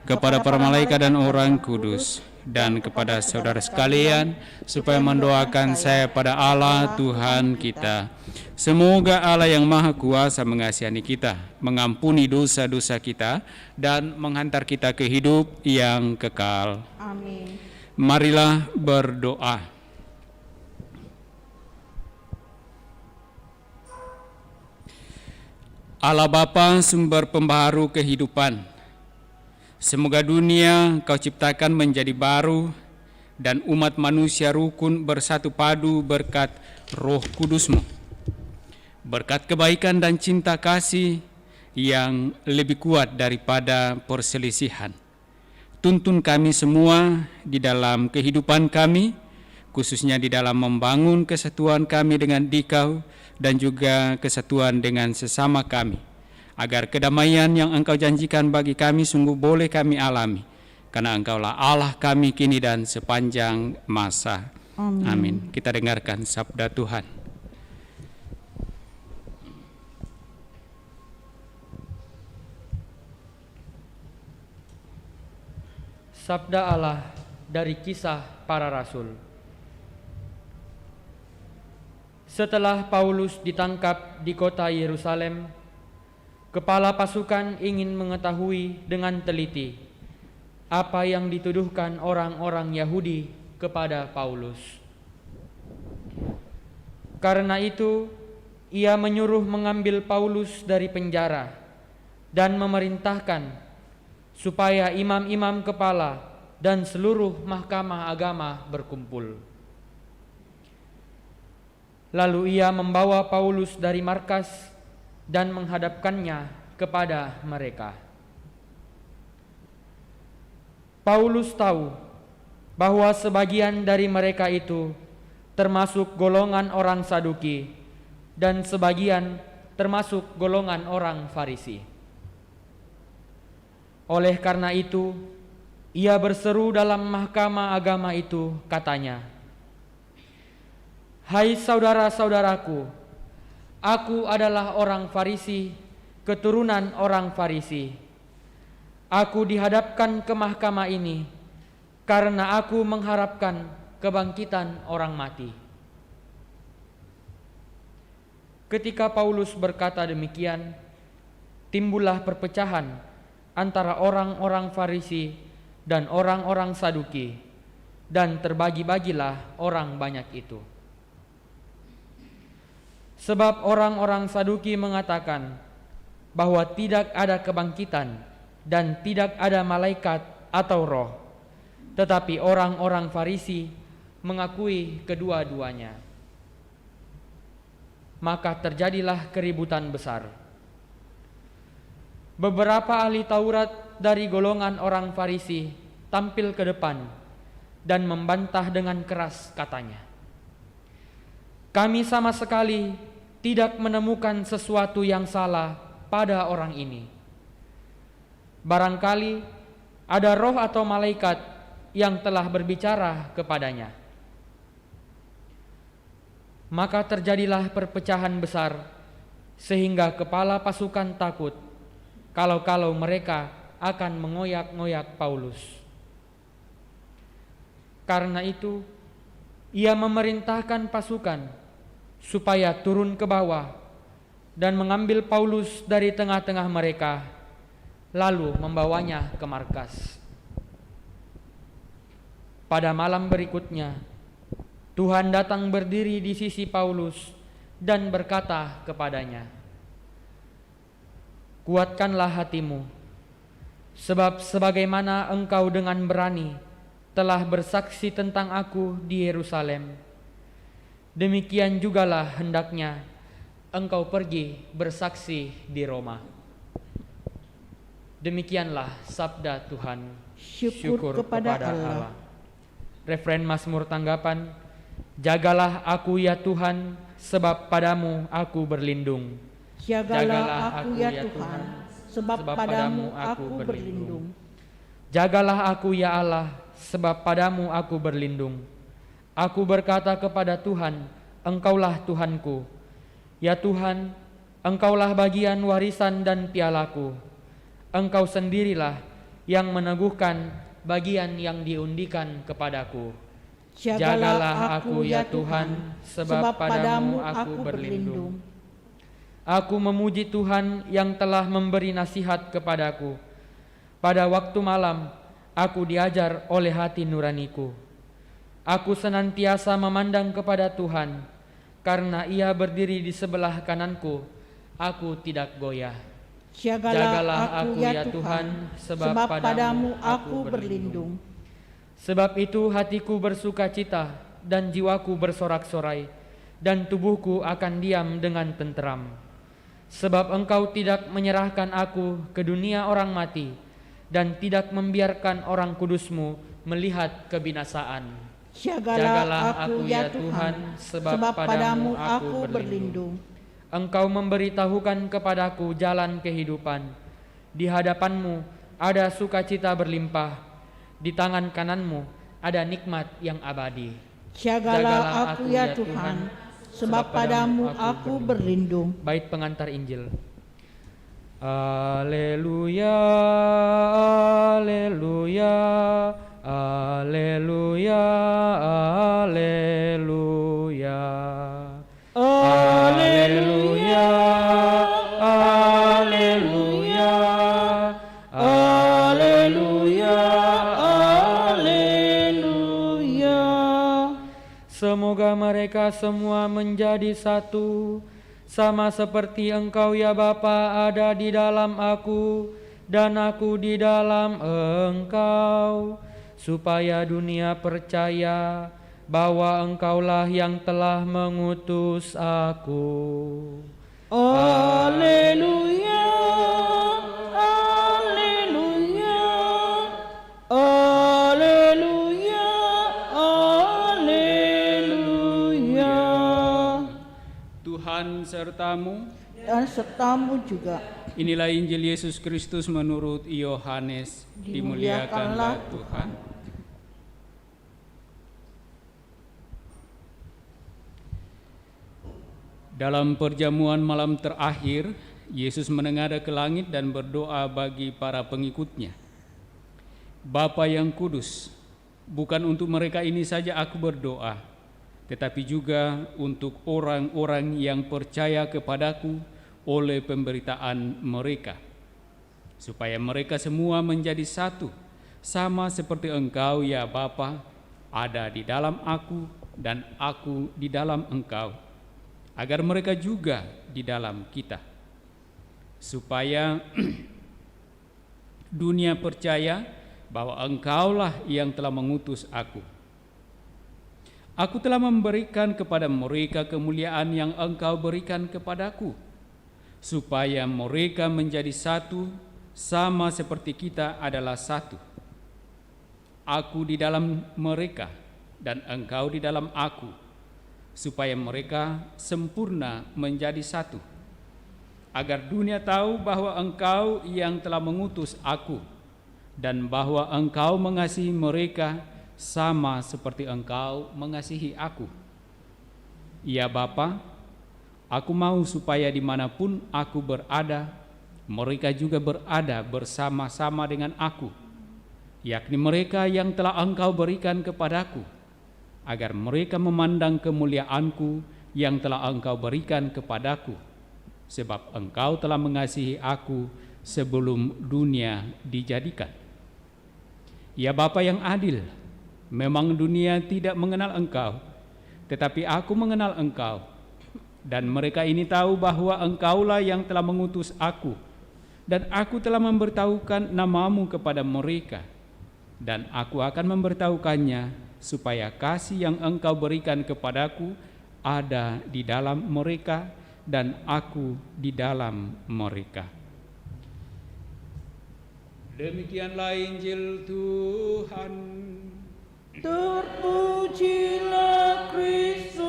Speaker 4: kepada para malaikat dan orang kudus, dan kepada saudara sekalian, supaya mendoakan saya pada Allah Tuhan kita. Semoga Allah yang Maha Kuasa mengasihani kita, mengampuni dosa-dosa kita, dan menghantar kita ke hidup yang kekal.
Speaker 1: Amin.
Speaker 4: Marilah berdoa. Allah Bapa, sumber pembaharu kehidupan, semoga dunia Kau ciptakan menjadi baru dan umat manusia rukun bersatu padu berkat Roh Kudus-Mu. Berkat kebaikan dan cinta kasih yang lebih kuat daripada perselisihan. Tuntun kami semua di dalam kehidupan kami, khususnya di dalam membangun kesatuan kami dengan Dikau dan juga kesatuan dengan sesama kami, agar kedamaian yang Engkau janjikan bagi kami sungguh boleh kami alami, karena Engkaulah Allah kami kini dan sepanjang masa. Amin. Kita dengarkan sabda Tuhan.
Speaker 2: Sabda Allah dari Kisah Para Rasul. Setelah Paulus ditangkap di kota Yerusalem, kepala pasukan ingin mengetahui dengan teliti apa yang dituduhkan orang-orang Yahudi kepada Paulus. Karena itu, ia menyuruh mengambil Paulus dari penjara dan memerintahkan supaya imam-imam kepala dan seluruh mahkamah agama berkumpul. Lalu ia membawa Paulus dari markas dan menghadapkannya kepada mereka. Paulus tahu bahwa sebagian dari mereka itu termasuk golongan orang Saduki dan sebagian termasuk golongan orang Farisi. Oleh karena itu, ia berseru dalam mahkamah agama itu, katanya, "Hai saudara-saudaraku, aku adalah orang Farisi, keturunan orang Farisi. Aku dihadapkan ke mahkamah ini karena aku mengharapkan kebangkitan orang mati." Ketika Paulus berkata demikian, timbullah perpecahan antara orang-orang Farisi dan orang-orang Saduki, dan terbagi-bagilah orang banyak itu. Sebab orang-orang Saduki mengatakan bahwa tidak ada kebangkitan dan tidak ada malaikat atau roh, tetapi orang-orang Farisi mengakui kedua-duanya. Maka terjadilah keributan besar. Beberapa ahli Taurat dari golongan orang Farisi tampil ke depan dan membantah dengan keras, katanya, "Kami sama sekali tidak menemukan sesuatu yang salah pada orang ini. Barangkali ada roh atau malaikat yang telah berbicara kepadanya." Maka terjadilah perpecahan besar, sehingga kepala pasukan takut kalau mereka akan mengoyak-ngoyak Paulus. Karena itu, ia memerintahkan pasukan supaya turun ke bawah dan mengambil Paulus dari tengah-tengah mereka, lalu membawanya ke markas. Pada malam berikutnya, Tuhan datang berdiri di sisi Paulus dan berkata kepadanya, "Kuatkanlah hatimu, sebab sebagaimana engkau dengan berani telah bersaksi tentang aku di Yerusalem, demikian jugalah hendaknya engkau pergi bersaksi di Roma." Demikianlah sabda Tuhan.
Speaker 3: Syukur kepada Allah.
Speaker 2: Refren Mazmur tanggapan, "Jagalah aku ya Tuhan, sebab padamu aku berlindung.
Speaker 3: Jagalah aku ya Tuhan, sebab padamu aku berlindung.
Speaker 2: Jagalah aku ya Allah, sebab padamu aku berlindung. Aku berkata kepada Tuhan, Engkaulah Tuhanku. Ya Tuhan, Engkaulah bagian warisan dan pialaku. Engkau sendirilah yang meneguhkan bagian yang diundikan kepadaku.
Speaker 3: Jagalah aku ya Tuhan, sebab padamu aku berlindung.
Speaker 2: Aku memuji Tuhan yang telah memberi nasihat kepadaku. Pada waktu malam, aku diajar oleh hati nuraniku. Aku senantiasa memandang kepada Tuhan, karena Ia berdiri di sebelah kananku, aku tidak goyah.
Speaker 3: Jagalah aku ya Tuhan, sebab padamu aku berlindung.
Speaker 2: Sebab itu hatiku bersuka cita dan jiwaku bersorak-sorai, dan tubuhku akan diam dengan tenteram. Sebab Engkau tidak menyerahkan aku ke dunia orang mati, dan tidak membiarkan orang kudus-Mu melihat kebinasaan.
Speaker 3: Jagalah aku ya Tuhan, sebab padamu aku berlindung.
Speaker 2: Engkau memberitahukan kepadaku jalan kehidupan. Di hadapan-Mu ada sukacita berlimpah, di tangan kanan-Mu ada nikmat yang abadi.
Speaker 3: Jagalah aku ya Tuhan, sebab padamu aku berlindung.
Speaker 2: Bait pengantar Injil. Haleluya, haleluya, haleluya, haleluya. Haleluya, haleluya, haleluya, haleluya. Semoga mereka semua menjadi satu, sama seperti Engkau ya Bapa ada di dalam aku dan aku di dalam Engkau, supaya dunia percaya bahwa Engkaulah yang telah mengutus aku.
Speaker 3: Haleluya, haleluya, haleluya, haleluya.
Speaker 4: Tuhan sertamu.
Speaker 3: Dan sertamu juga.
Speaker 4: Inilah Injil Yesus Kristus menurut Yohanes. Dimuliakanlah Tuhan. Dalam perjamuan malam terakhir, Yesus menengadah ke langit dan berdoa bagi para pengikutnya. Bapa yang kudus, bukan untuk mereka ini saja aku berdoa, tetapi juga untuk orang-orang yang percaya kepadaku oleh pemberitaan mereka, supaya mereka semua menjadi satu, sama seperti Engkau ya Bapa ada di dalam aku dan aku di dalam Engkau, agar mereka juga di dalam kita, supaya dunia percaya bahwa Engkaulah yang telah mengutus aku. Aku telah memberikan kepada mereka kemuliaan yang Engkau berikan kepadaku, supaya mereka menjadi satu, sama seperti kita adalah satu. Aku di dalam mereka dan Engkau di dalam aku, supaya mereka sempurna menjadi satu, agar dunia tahu bahwa Engkau yang telah mengutus aku, dan bahwa Engkau mengasihi mereka sama seperti Engkau mengasihi aku. Ya Bapa, aku mau supaya dimanapun aku berada, mereka juga berada bersama-sama dengan aku, yakni mereka yang telah Engkau berikan kepadaku, agar mereka memandang kemuliaanku yang telah Engkau berikan kepadaku, sebab Engkau telah mengasihi aku sebelum dunia dijadikan. Ya Bapa yang adil, memang dunia tidak mengenal Engkau, tetapi aku mengenal Engkau, dan mereka ini tahu bahwa Engkaulah yang telah mengutus aku, dan aku telah memberitahukan namamu kepada mereka, dan aku akan memberitahukannya, supaya kasih yang Engkau berikan kepadaku ada di dalam mereka dan aku di dalam mereka. Demikianlah Injil Tuhan.
Speaker 3: Terpujilah Kristus.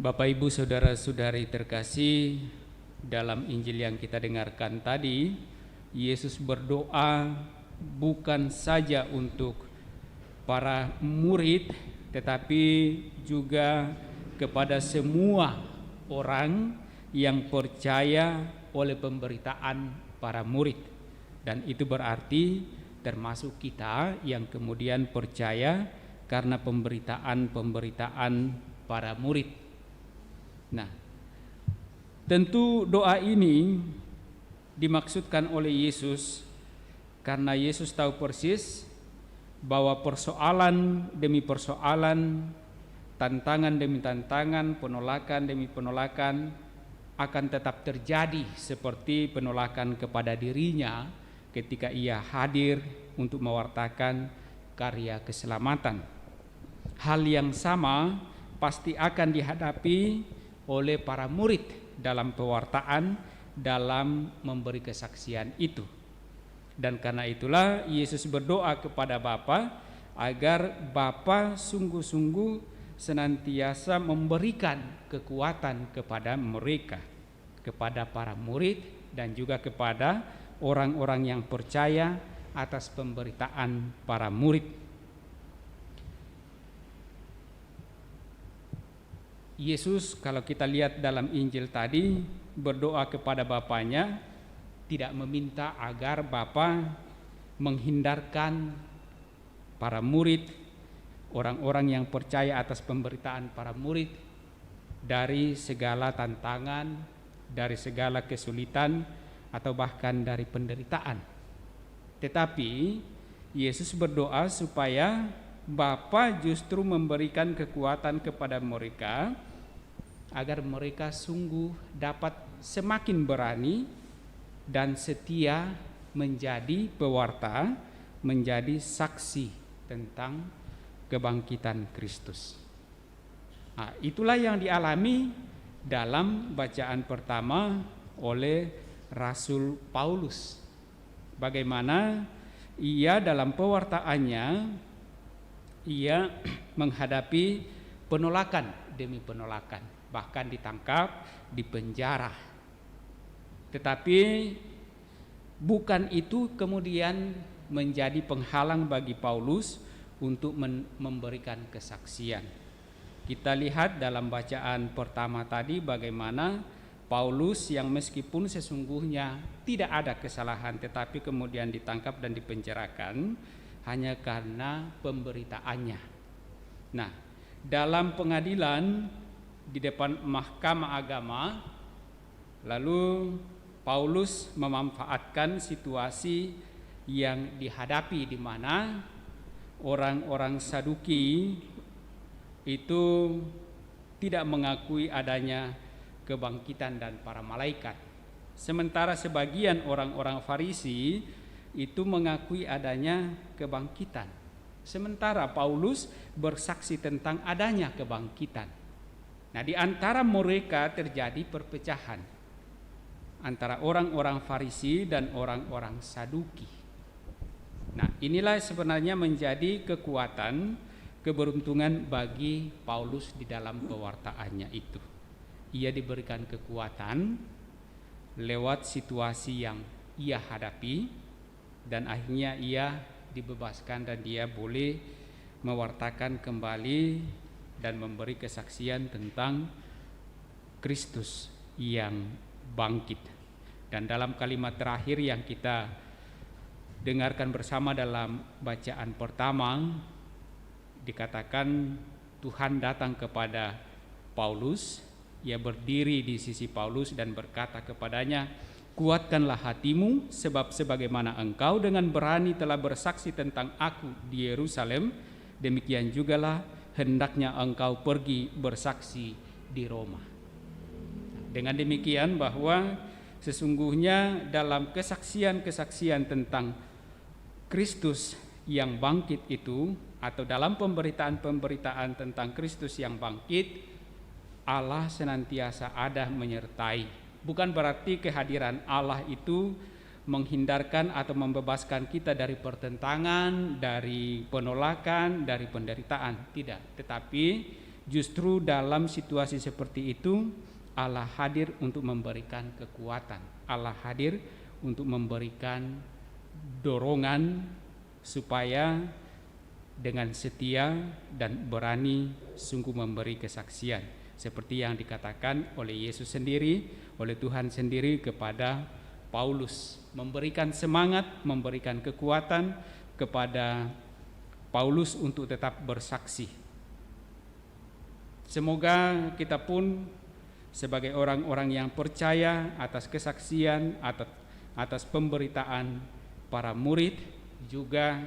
Speaker 4: Bapak, Ibu, Saudara-saudari terkasih, dalam Injil yang kita dengarkan tadi, Yesus berdoa bukan saja untuk para murid, tetapi juga kepada semua orang yang percaya oleh pemberitaan para murid. Dan itu berarti termasuk kita yang kemudian percaya karena pemberitaan para murid. Nah, tentu doa ini dimaksudkan oleh Yesus karena Yesus tahu persis bahwa persoalan demi persoalan, tantangan demi tantangan, penolakan demi penolakan akan tetap terjadi seperti penolakan kepada dirinya ketika ia hadir untuk mewartakan karya keselamatan. Hal yang sama pasti akan dihadapi oleh para murid dalam pewartaan, dalam memberi kesaksian itu. Dan karena itulah Yesus berdoa kepada Bapa agar Bapa sungguh-sungguh senantiasa memberikan kekuatan kepada mereka, kepada para murid dan juga kepada orang-orang yang percaya atas pemberitaan para murid. Yesus kalau kita lihat dalam Injil tadi berdoa kepada Bapanya, tidak meminta agar Bapa menghindarkan para murid, orang-orang yang percaya atas pemberitaan para murid dari segala tantangan, dari segala kesulitan, atau bahkan dari penderitaan. Tetapi Yesus berdoa supaya Bapa justru memberikan kekuatan kepada mereka agar mereka sungguh dapat semakin berani dan setia menjadi pewarta, menjadi saksi tentang kebangkitan Kristus. Nah, itulah yang dialami dalam bacaan pertama oleh Rasul Paulus. Bagaimana ia dalam pewartaannya ia menghadapi penolakan demi penolakan, bahkan ditangkap, dipenjara. Tetapi bukan itu kemudian menjadi penghalang bagi Paulus untuk memberikan kesaksian. Kita lihat dalam bacaan pertama tadi bagaimana Paulus yang meskipun sesungguhnya tidak ada kesalahan tetapi kemudian ditangkap dan dipenjarakan hanya karena pemberitaannya. Nah, dalam pengadilan di depan mahkamah agama, lalu Paulus memanfaatkan situasi yang dihadapi di mana orang-orang Saduki itu tidak mengakui adanya kebangkitan dan para malaikat. Sementara sebagian orang-orang Farisi itu mengakui adanya kebangkitan. Sementara Paulus bersaksi tentang adanya kebangkitan. Nah, di antara mereka terjadi perpecahan antara orang-orang Farisi dan orang-orang Saduki. Nah, inilah sebenarnya menjadi kekuatan, keberuntungan bagi Paulus di dalam pewartaannya itu. Ia diberikan kekuatan lewat situasi yang ia hadapi, dan akhirnya ia dibebaskan dan dia boleh mewartakan kembali dan memberi kesaksian tentang Kristus yang bangkit. Dan dalam kalimat terakhir yang kita dengarkan bersama dalam bacaan pertama dikatakan Tuhan datang kepada Paulus, ia berdiri di sisi Paulus dan berkata kepadanya, "Kuatkanlah hatimu, sebab sebagaimana engkau dengan berani telah bersaksi tentang aku di Yerusalem, demikian jugalah hendaknya engkau pergi bersaksi di Roma." Dengan demikian bahwa sesungguhnya dalam kesaksian-kesaksian tentang Kristus yang bangkit itu, atau dalam pemberitaan-pemberitaan tentang Kristus yang bangkit, Allah senantiasa ada menyertai. Bukan berarti kehadiran Allah itu menghindarkan atau membebaskan kita dari pertentangan, dari penolakan, dari penderitaan. Tidak, tetapi justru dalam situasi seperti itu Allah hadir untuk memberikan kekuatan. Allah hadir untuk memberikan dorongan supaya dengan setia dan berani sungguh memberi kesaksian. seperti yang dikatakan oleh Yesus sendiri, oleh Tuhan sendiri kepada Paulus, memberikan semangat, memberikan kekuatan kepada Paulus untuk tetap bersaksi. Semoga kita pun sebagai orang-orang yang percaya atas kesaksian, atas pemberitaan para murid, juga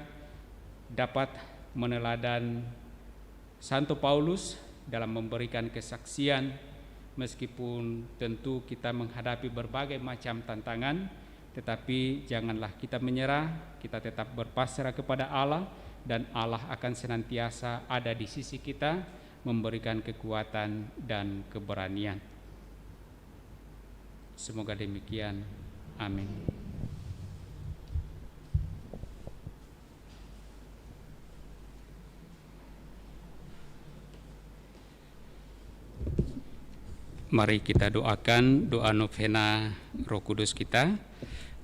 Speaker 4: dapat meneladan Santo Paulus dalam memberikan kesaksian, meskipun tentu kita menghadapi berbagai macam tantangan, tetapi janganlah kita menyerah, kita tetap berpasrah kepada Allah, dan Allah akan senantiasa ada di sisi kita, memberikan kekuatan dan keberanian. Semoga demikian. Amin. Mari kita doakan doa novena Roh Kudus kita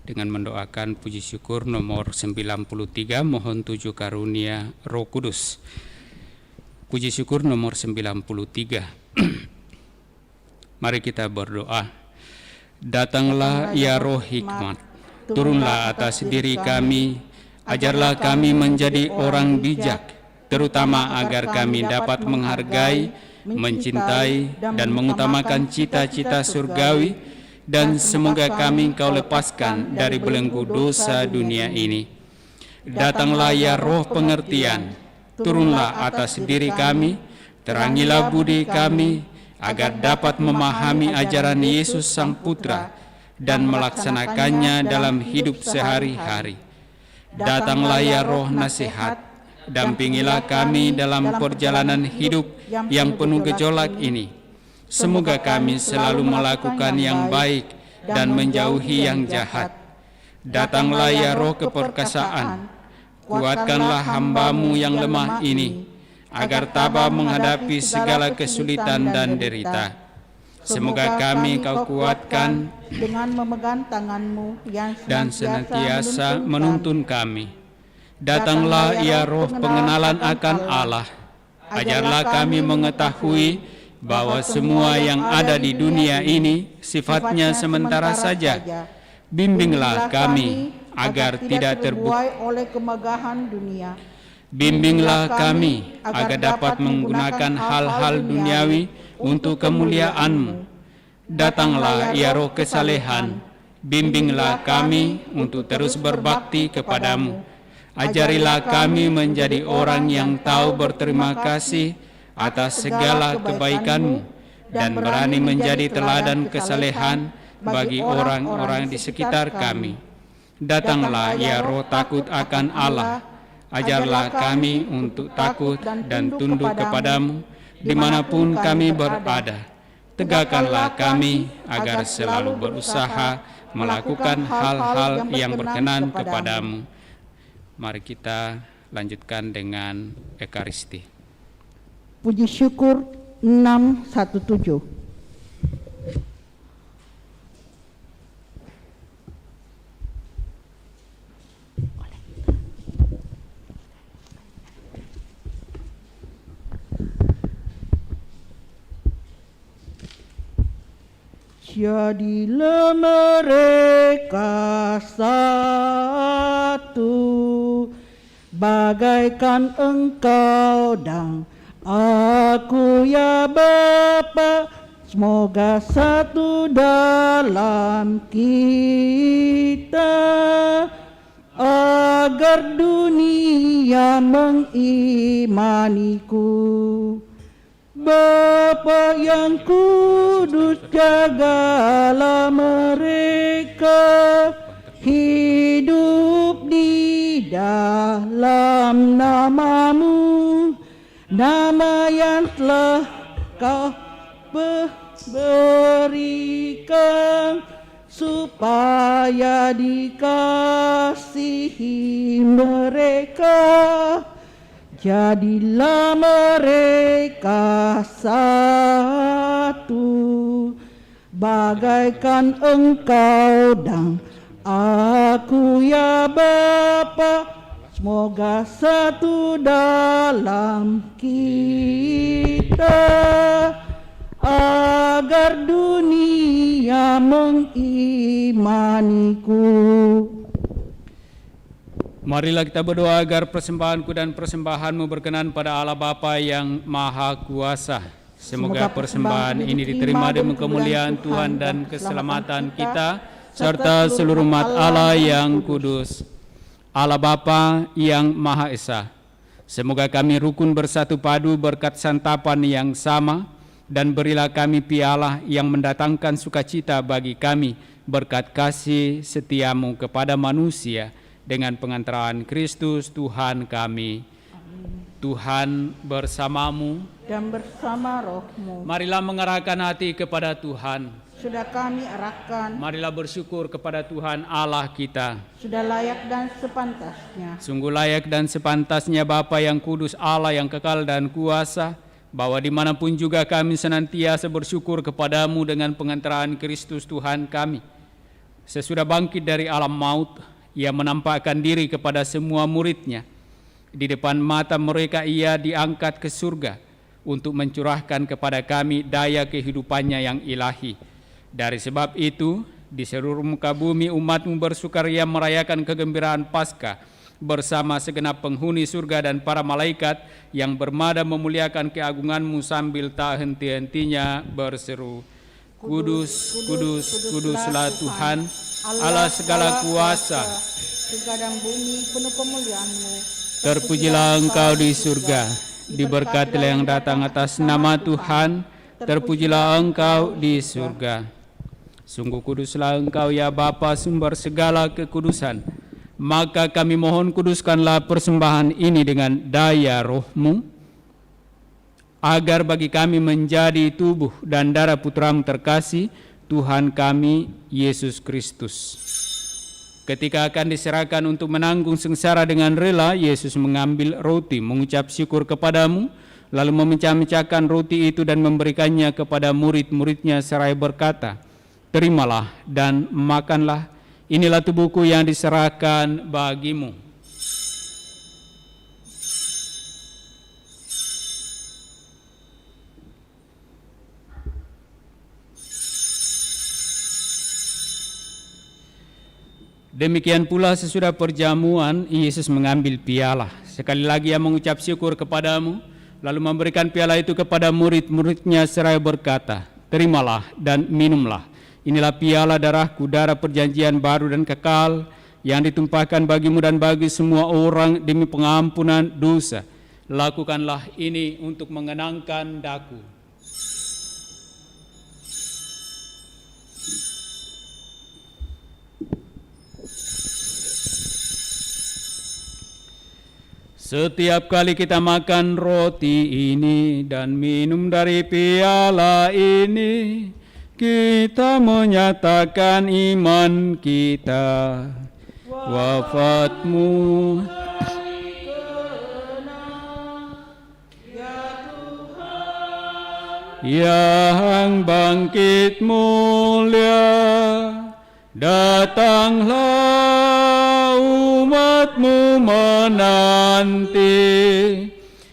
Speaker 4: dengan mendoakan puji syukur nomor 93, mohon 7 karunia Roh Kudus. Puji syukur nomor 93. Mari kita berdoa. Datanglah ya Roh hikmat, turunlah atas diri kami, ajarlah kami menjadi orang bijak, terutama agar kami dapat menghargai, mencintai, dan mengutamakan cita-cita surgawi, dan semoga kami Engkau lepaskan dari belenggu dosa dunia ini. Datanglah ya Roh pengertian, turunlah atas diri kami, terangilah budi kami, agar dapat memahami ajaran Yesus Sang Putra dan melaksanakannya dalam hidup sehari-hari. Datanglah ya Roh nasihat, dampingilah kami dalam perjalanan hidup yang penuh gejolak ini. Semoga kami selalu melakukan yang baik dan menjauhi yang jahat. Datanglah ya Roh keperkasaan, kuatkanlah hamba-Mu yang lemah ini, agar tabah menghadapi segala kesulitan dan derita. Semoga kami Kau kuatkan
Speaker 3: dengan memegang tangan-Mu yang
Speaker 4: dan senantiasa menuntun kami. Datanglah ya Roh pengenalan akan Allah, ajarlah kami mengetahui bahwa semua yang ada di dunia ini sifatnya sementara saja. Bimbinglah kami agar tidak terbuai oleh kemegahan dunia. Bimbinglah kami agar dapat menggunakan hal-hal duniawi untuk kemuliaan-Mu. Datanglah ya Roh kesalehan, bimbinglah kami untuk terus berbakti kepada-Mu. Ajarilah kami menjadi orang yang tahu berterima kasih atas segala kebaikan-Mu dan berani menjadi teladan kesalehan bagi orang-orang di sekitar kami. Datanglah ya Roh takut akan Allah, ajarlah kami untuk takut dan tunduk kepada-Mu dimanapun kami berada. Tegakkanlah kami agar selalu berusaha melakukan hal-hal yang berkenan kepada-Mu. Mari kita lanjutkan dengan Ekaristi.
Speaker 3: Puji syukur 617. Jadilah mereka satu, bagaikan Engkau dan aku ya Bapa. Semoga satu dalam kita, agar dunia mengimaniku. Bapa yang kudus, jagalah mereka hidup di dalam nama-Mu, nama yang telah Kau berikan, supaya dikasihi mereka. Jadilah mereka satu, bagaikan Engkau dan aku ya Bapa. Semoga satu dalam kita, agar dunia mengimaniku.
Speaker 4: Marilah kita berdoa agar persembahanku dan persembahanmu berkenan pada Allah Bapa yang Maha Kuasa. Semoga persembahan ini diterima demi kemuliaan Tuhan dan keselamatan kita, serta seluruh umat Allah yang kudus. Allah Bapa yang Maha Esa, semoga kami rukun bersatu padu berkat santapan yang sama, dan berilah kami piala yang mendatangkan sukacita bagi kami berkat kasih setiamu kepada manusia, dengan pengantaran Kristus Tuhan kami. Tuhan bersamamu
Speaker 3: Dan bersama rohmu.
Speaker 4: Marilah mengarahkan hati kepada Tuhan.
Speaker 3: Sudah kami arahkan.
Speaker 4: Marilah bersyukur kepada Tuhan Allah kita.
Speaker 3: Sudah layak dan sepantasnya.
Speaker 4: Sungguh layak dan sepantasnya Bapa yang kudus, Allah yang kekal dan kuasa, bahwa dimanapun juga kami senantiasa bersyukur kepadamu dengan pengantaran Kristus Tuhan kami. Sesudah bangkit dari alam maut, Ia menampakkan diri kepada semua murid-Nya. Di depan mata mereka Ia diangkat ke surga untuk mencurahkan kepada kami daya kehidupannya yang ilahi. Dari sebab itu, di seluruh muka bumi umat-Mu bersukaria merayakan kegembiraan Paskah bersama segenap penghuni surga dan para malaikat yang bermada memuliakan keagungan-Mu sambil tak henti-hentinya berseru, Kudus, kudus, kuduslah Tuhan, Allah segala kuasa.
Speaker 3: Surga dan bumi penuh kemuliaan-Mu.
Speaker 4: Terpujilah Engkau di surga, diberkatilah yang datang atas nama Tuhan, terpujilah Engkau di surga. Sungguh kuduslah Engkau ya Bapa, sumber segala kekudusan. Maka kami mohon kuduskanlah persembahan ini dengan daya roh-Mu, agar bagi kami menjadi tubuh dan darah Putra-Mu terkasih, Tuhan kami, Yesus Kristus. Ketika akan diserahkan untuk menanggung sengsara dengan rela, Yesus mengambil roti, mengucap syukur kepadamu, lalu memecah-mecahkan roti itu dan memberikannya kepada murid-murid-Nya seraya berkata, Terimalah dan makanlah, inilah tubuhku yang diserahkan bagimu. Demikian pula sesudah perjamuan, Yesus mengambil piala. Sekali lagi Ia mengucap syukur kepadamu, lalu memberikan piala itu kepada murid-murid-Nya seraya berkata, Terimalah dan minumlah. Inilah piala darahku, darah perjanjian baru dan kekal, yang ditumpahkan bagimu dan bagi semua orang demi pengampunan dosa. Lakukanlah ini untuk mengenangkan daku. Setiap kali kita makan roti ini dan minum dari piala ini, kita menyatakan iman kita, wafat-Mu. Yang bangkit mulia, datanglah umat-Mu menanti,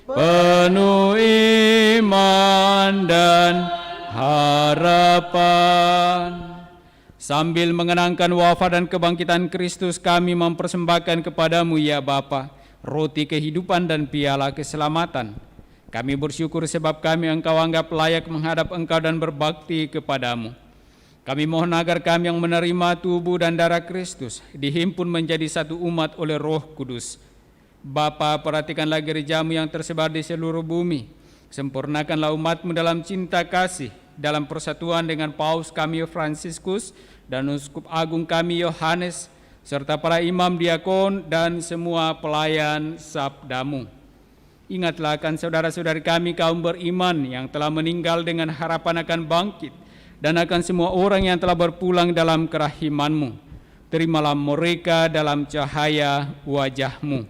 Speaker 4: penuh iman dan harapan. Sambil mengenangkan wafat dan kebangkitan Kristus, kami mempersembahkan kepadamu ya Bapa, roti kehidupan dan piala keselamatan. Kami bersyukur sebab kami Engkau anggap layak menghadap Engkau dan berbakti kepadamu. Kami mohon agar kami yang menerima tubuh dan darah Kristus dihimpun menjadi satu umat oleh Roh Kudus. Bapa, perhatikanlah gereja-Mu yang tersebar di seluruh bumi. Sempurnakanlah umat-Mu dalam cinta kasih, dalam persatuan dengan Paus kami Fransiskus dan Uskup Agung kami Yohanes, serta para imam diakon dan semua pelayan sabda-Mu. Ingatlah akan saudara-saudari kami kaum beriman yang telah meninggal dengan harapan akan bangkit, dan akan semua orang yang telah berpulang dalam kerahiman-Mu. Terimalah mereka dalam cahaya wajah-Mu.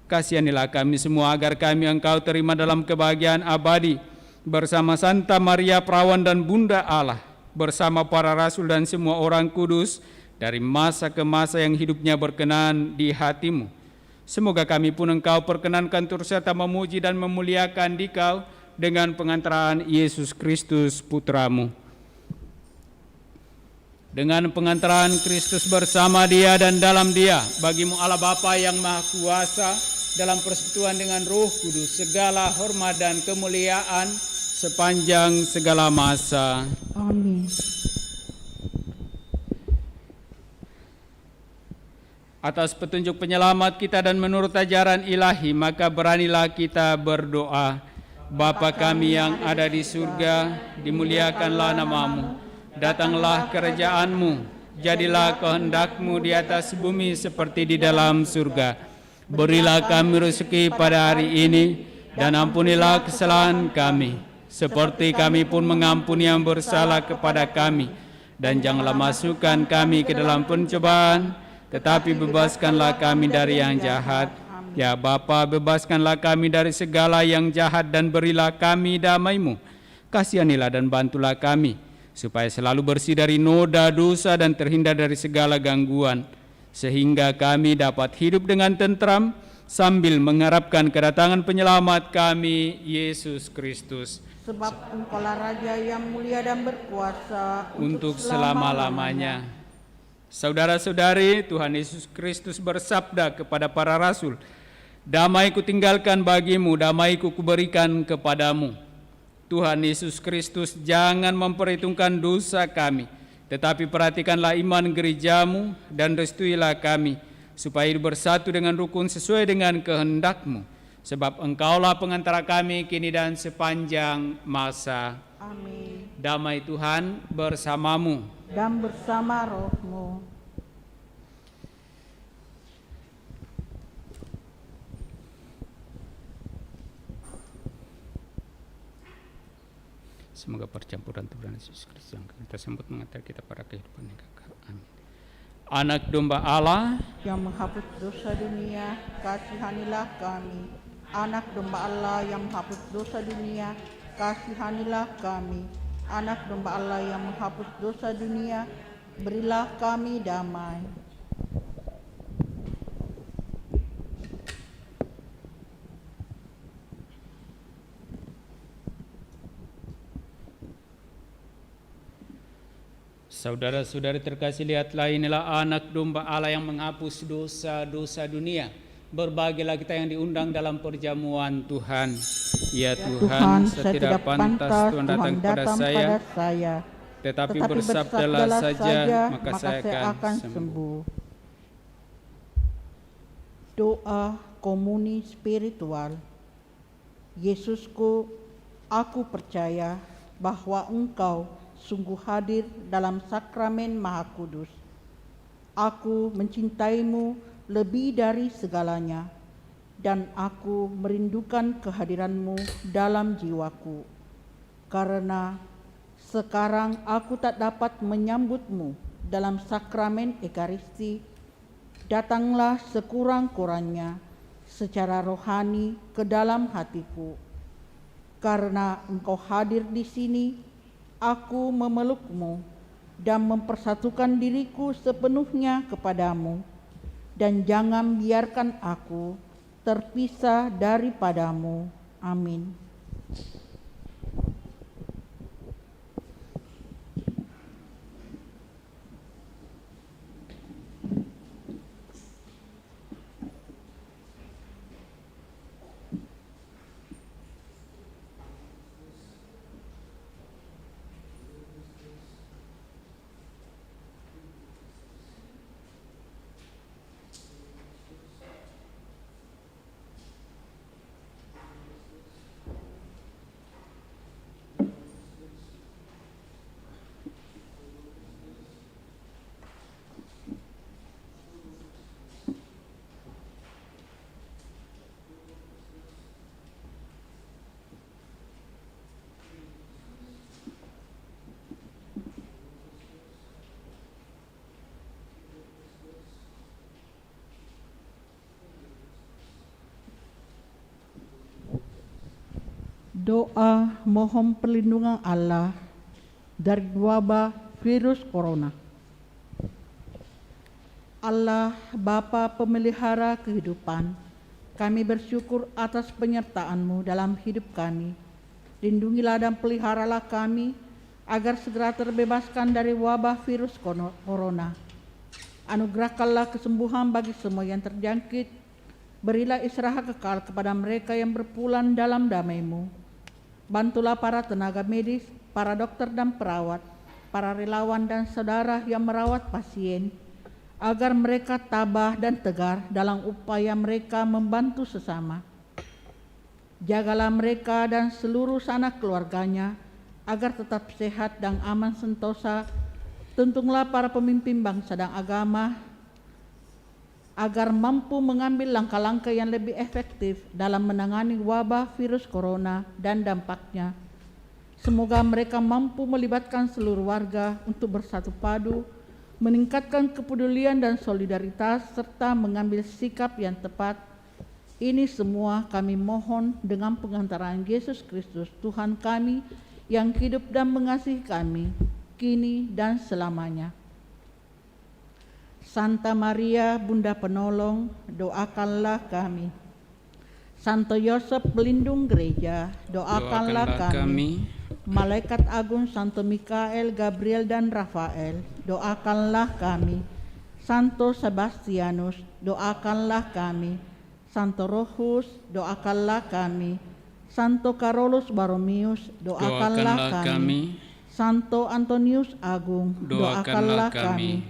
Speaker 4: Kasihanilah kami semua agar kami Engkau terima dalam kebahagiaan abadi, bersama Santa Maria Perawan dan Bunda Allah, bersama para rasul dan semua orang kudus, dari masa ke masa yang hidupnya berkenan di hati-Mu. Semoga kami pun Engkau perkenankan turut serta memuji dan memuliakan Dikau dengan pengantaran Yesus Kristus Putramu. Dengan pengantaran Kristus bersama Dia dan dalam Dia, bagimu Allah Bapa yang Maha Kuasa, dalam persekutuan dengan Roh Kudus, segala hormat dan kemuliaan sepanjang segala masa.
Speaker 3: Amin.
Speaker 4: Atas petunjuk penyelamat kita dan menurut ajaran ilahi, maka beranilah kita berdoa. Bapa kami yang ada di surga, dimuliakanlah namamu. Datanglah kerajaan-Mu, jadilah kehendak-Mu di atas bumi seperti di dalam surga. Berilah kami rezeki pada hari ini, dan ampunilah kesalahan kami, seperti kami pun mengampuni yang bersalah kepada kami. Dan janganlah masukkan kami ke dalam pencobaan, tetapi bebaskanlah kami dari yang jahat. Ya Bapa, bebaskanlah kami dari segala yang jahat dan berilah kami damai-Mu. Kasihanilah dan bantulah kami, supaya selalu bersih dari noda dosa dan terhindar dari segala gangguan, sehingga kami dapat hidup dengan tentram sambil mengharapkan kedatangan penyelamat kami, Yesus Kristus.
Speaker 3: Sebab Engkaulah Raja yang mulia dan berkuasa
Speaker 4: Untuk selama-lamanya. Saudara-saudari, Tuhan Yesus Kristus bersabda kepada para rasul, "Damai kutinggalkan bagimu, damai kuberikan kepadamu." Tuhan Yesus Kristus jangan memperhitungkan dosa kami, tetapi perhatikanlah iman gerejamu dan restuilah kami, supaya bersatu dengan rukun sesuai dengan kehendak-Mu. Sebab Engkaulah pengantara kami kini dan sepanjang masa.
Speaker 3: Amin.
Speaker 4: Damai Tuhan bersamamu.
Speaker 3: Dan bersama rohmu.
Speaker 4: Semoga percampuran Tuhan Yesus Kristus yang kita sambut mengantar kita pada kehidupan yang kekal. Amin. Anak domba Allah
Speaker 3: yang menghapus dosa dunia, kasihanilah kami. Anak domba Allah yang menghapus dosa dunia, kasihanilah kami. Anak domba Allah yang menghapus dosa dunia, berilah kami damai.
Speaker 4: Saudara-saudari terkasih, lihatlah inilah anak domba Allah yang menghapus dosa-dosa dunia. Berbahagialah kita yang diundang dalam perjamuan Tuhan. Ya Tuhan, saya tidak pantas Tuhan datang kepada saya, tetapi bersabdalah saja, maka saya akan sembuh.
Speaker 3: Doa komuni spiritual. Yesusku, aku percaya bahwa Engkau sungguh hadir dalam sakramen Maha Kudus. Aku mencintaimu lebih dari segalanya, dan aku merindukan kehadiranmu dalam jiwaku. Karena sekarang aku tak dapat menyambutmu dalam sakramen Ekaristi, datanglah sekurang-kurangnya secara rohani ke dalam hatiku. Karena Engkau hadir di sini, aku memelukmu dan mempersatukan diriku sepenuhnya kepadamu, dan jangan biarkan aku terpisah daripadamu. Amin. Doa mohon perlindungan Allah dari wabah virus corona. Allah Bapa pemelihara kehidupan, kami bersyukur atas penyertaan-Mu dalam hidup kami. Lindungilah dan peliharalah kami, agar segera terbebaskan dari wabah virus corona. Anugerahkanlah kesembuhan bagi semua yang terjangkit. Berilah istirahat kekal kepada mereka yang berpulang dalam damai-Mu. Bantulah para tenaga medis, para dokter dan perawat, para relawan dan saudara yang merawat pasien, agar mereka tabah dan tegar dalam upaya mereka membantu sesama. Jagalah mereka dan seluruh sanak keluarganya, agar tetap sehat dan aman sentosa. Tuntunlah para pemimpin bangsa dan agama, agar mampu mengambil langkah-langkah yang lebih efektif dalam menangani wabah virus corona dan dampaknya. Semoga mereka mampu melibatkan seluruh warga untuk bersatu padu, meningkatkan kepedulian dan solidaritas, serta mengambil sikap yang tepat. Ini semua kami mohon dengan pengantaran Yesus Kristus, Tuhan kami, yang hidup dan mengasihi kami, kini dan selamanya. Santa Maria, Bunda Penolong, doakanlah kami. Santo Yosef, pelindung gereja, doakanlah kami. Malaikat agung Santo Mikael, Gabriel, dan Rafael, doakanlah kami. Santo Sebastianus, doakanlah kami. Santo Rohus, doakanlah kami. Santo Carolus Baromius, doakanlah kami. Santo Antonius Agung, doakanlah kami.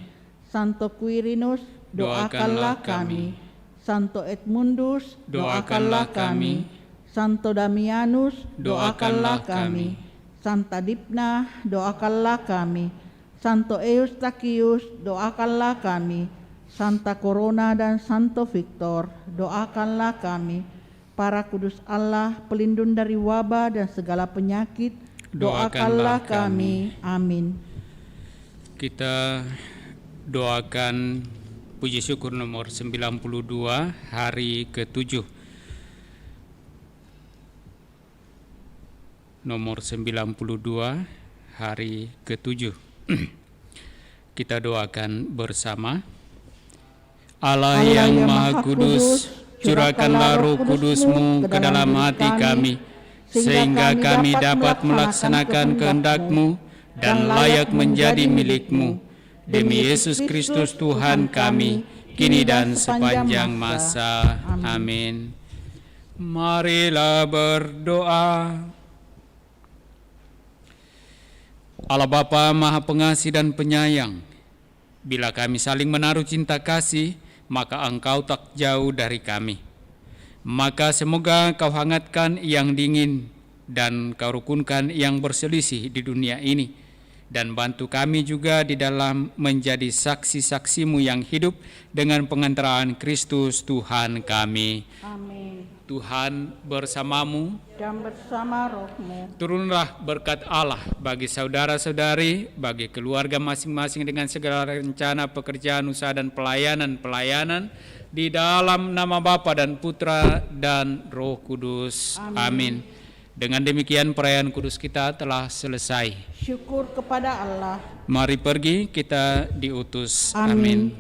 Speaker 3: Santo Quirinus, doakanlah kami. Santo Edmundus, doakanlah kami. Santo Damianus, doakanlah kami. Santa Dipna, doakanlah kami. Santo Eustachius, doakanlah kami. Santa Corona dan Santo Victor, doakanlah kami. Para kudus Allah, pelindung dari wabah dan segala penyakit, doakanlah kami. Amin.
Speaker 4: Kita doakan puji syukur nomor 92 hari ke-7. Nomor 92 hari ke-7. Kita doakan bersama. Allah yang Maha Kudus, curahkanlah Roh Kudus-Mu ke dalam hati kami, sehingga kami dapat melaksanakan kehendak-Mu dan layak menjadi milik-Mu. Demi Yesus Kristus Tuhan kami, kini dan sepanjang masa. Amin. Marilah berdoa. Allah Bapa Maha Pengasih dan Penyayang, bila kami saling menaruh cinta kasih, maka Engkau tak jauh dari kami. Maka semoga Kau hangatkan yang dingin dan Kau rukunkan yang berselisih di dunia ini, dan bantu kami juga di dalam menjadi saksi-saksi-Mu yang hidup dengan pengantaran Kristus Tuhan kami.
Speaker 3: Amin.
Speaker 4: Tuhan bersamamu
Speaker 3: Dan bersama rohmu.
Speaker 4: Turunlah berkat Allah bagi saudara-saudari, bagi keluarga masing-masing dengan segala rencana, pekerjaan, usaha, dan pelayanan di dalam nama Bapa dan Putra dan Roh Kudus. Amin. Dengan demikian perayaan kudus kita telah selesai.
Speaker 3: Syukur kepada Allah.
Speaker 4: Mari pergi, kita diutus.
Speaker 3: Amin.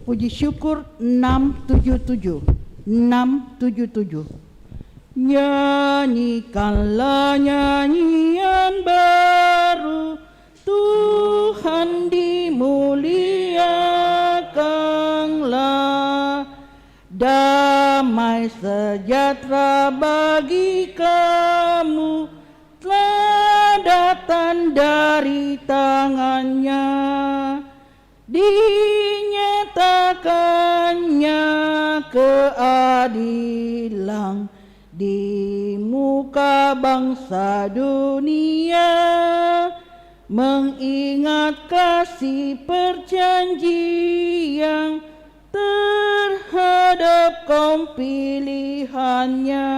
Speaker 3: Puji syukur 677. 677. Nyanyikanlah nyanyian baru, Tuhan dimuliakanlah. Damai sejahtera bagi kamu telah datang dari tangannya. Dinyatakannya keadilan di muka bangsa dunia, mengingat kasih perjanjian terhadap kaum pilihannya.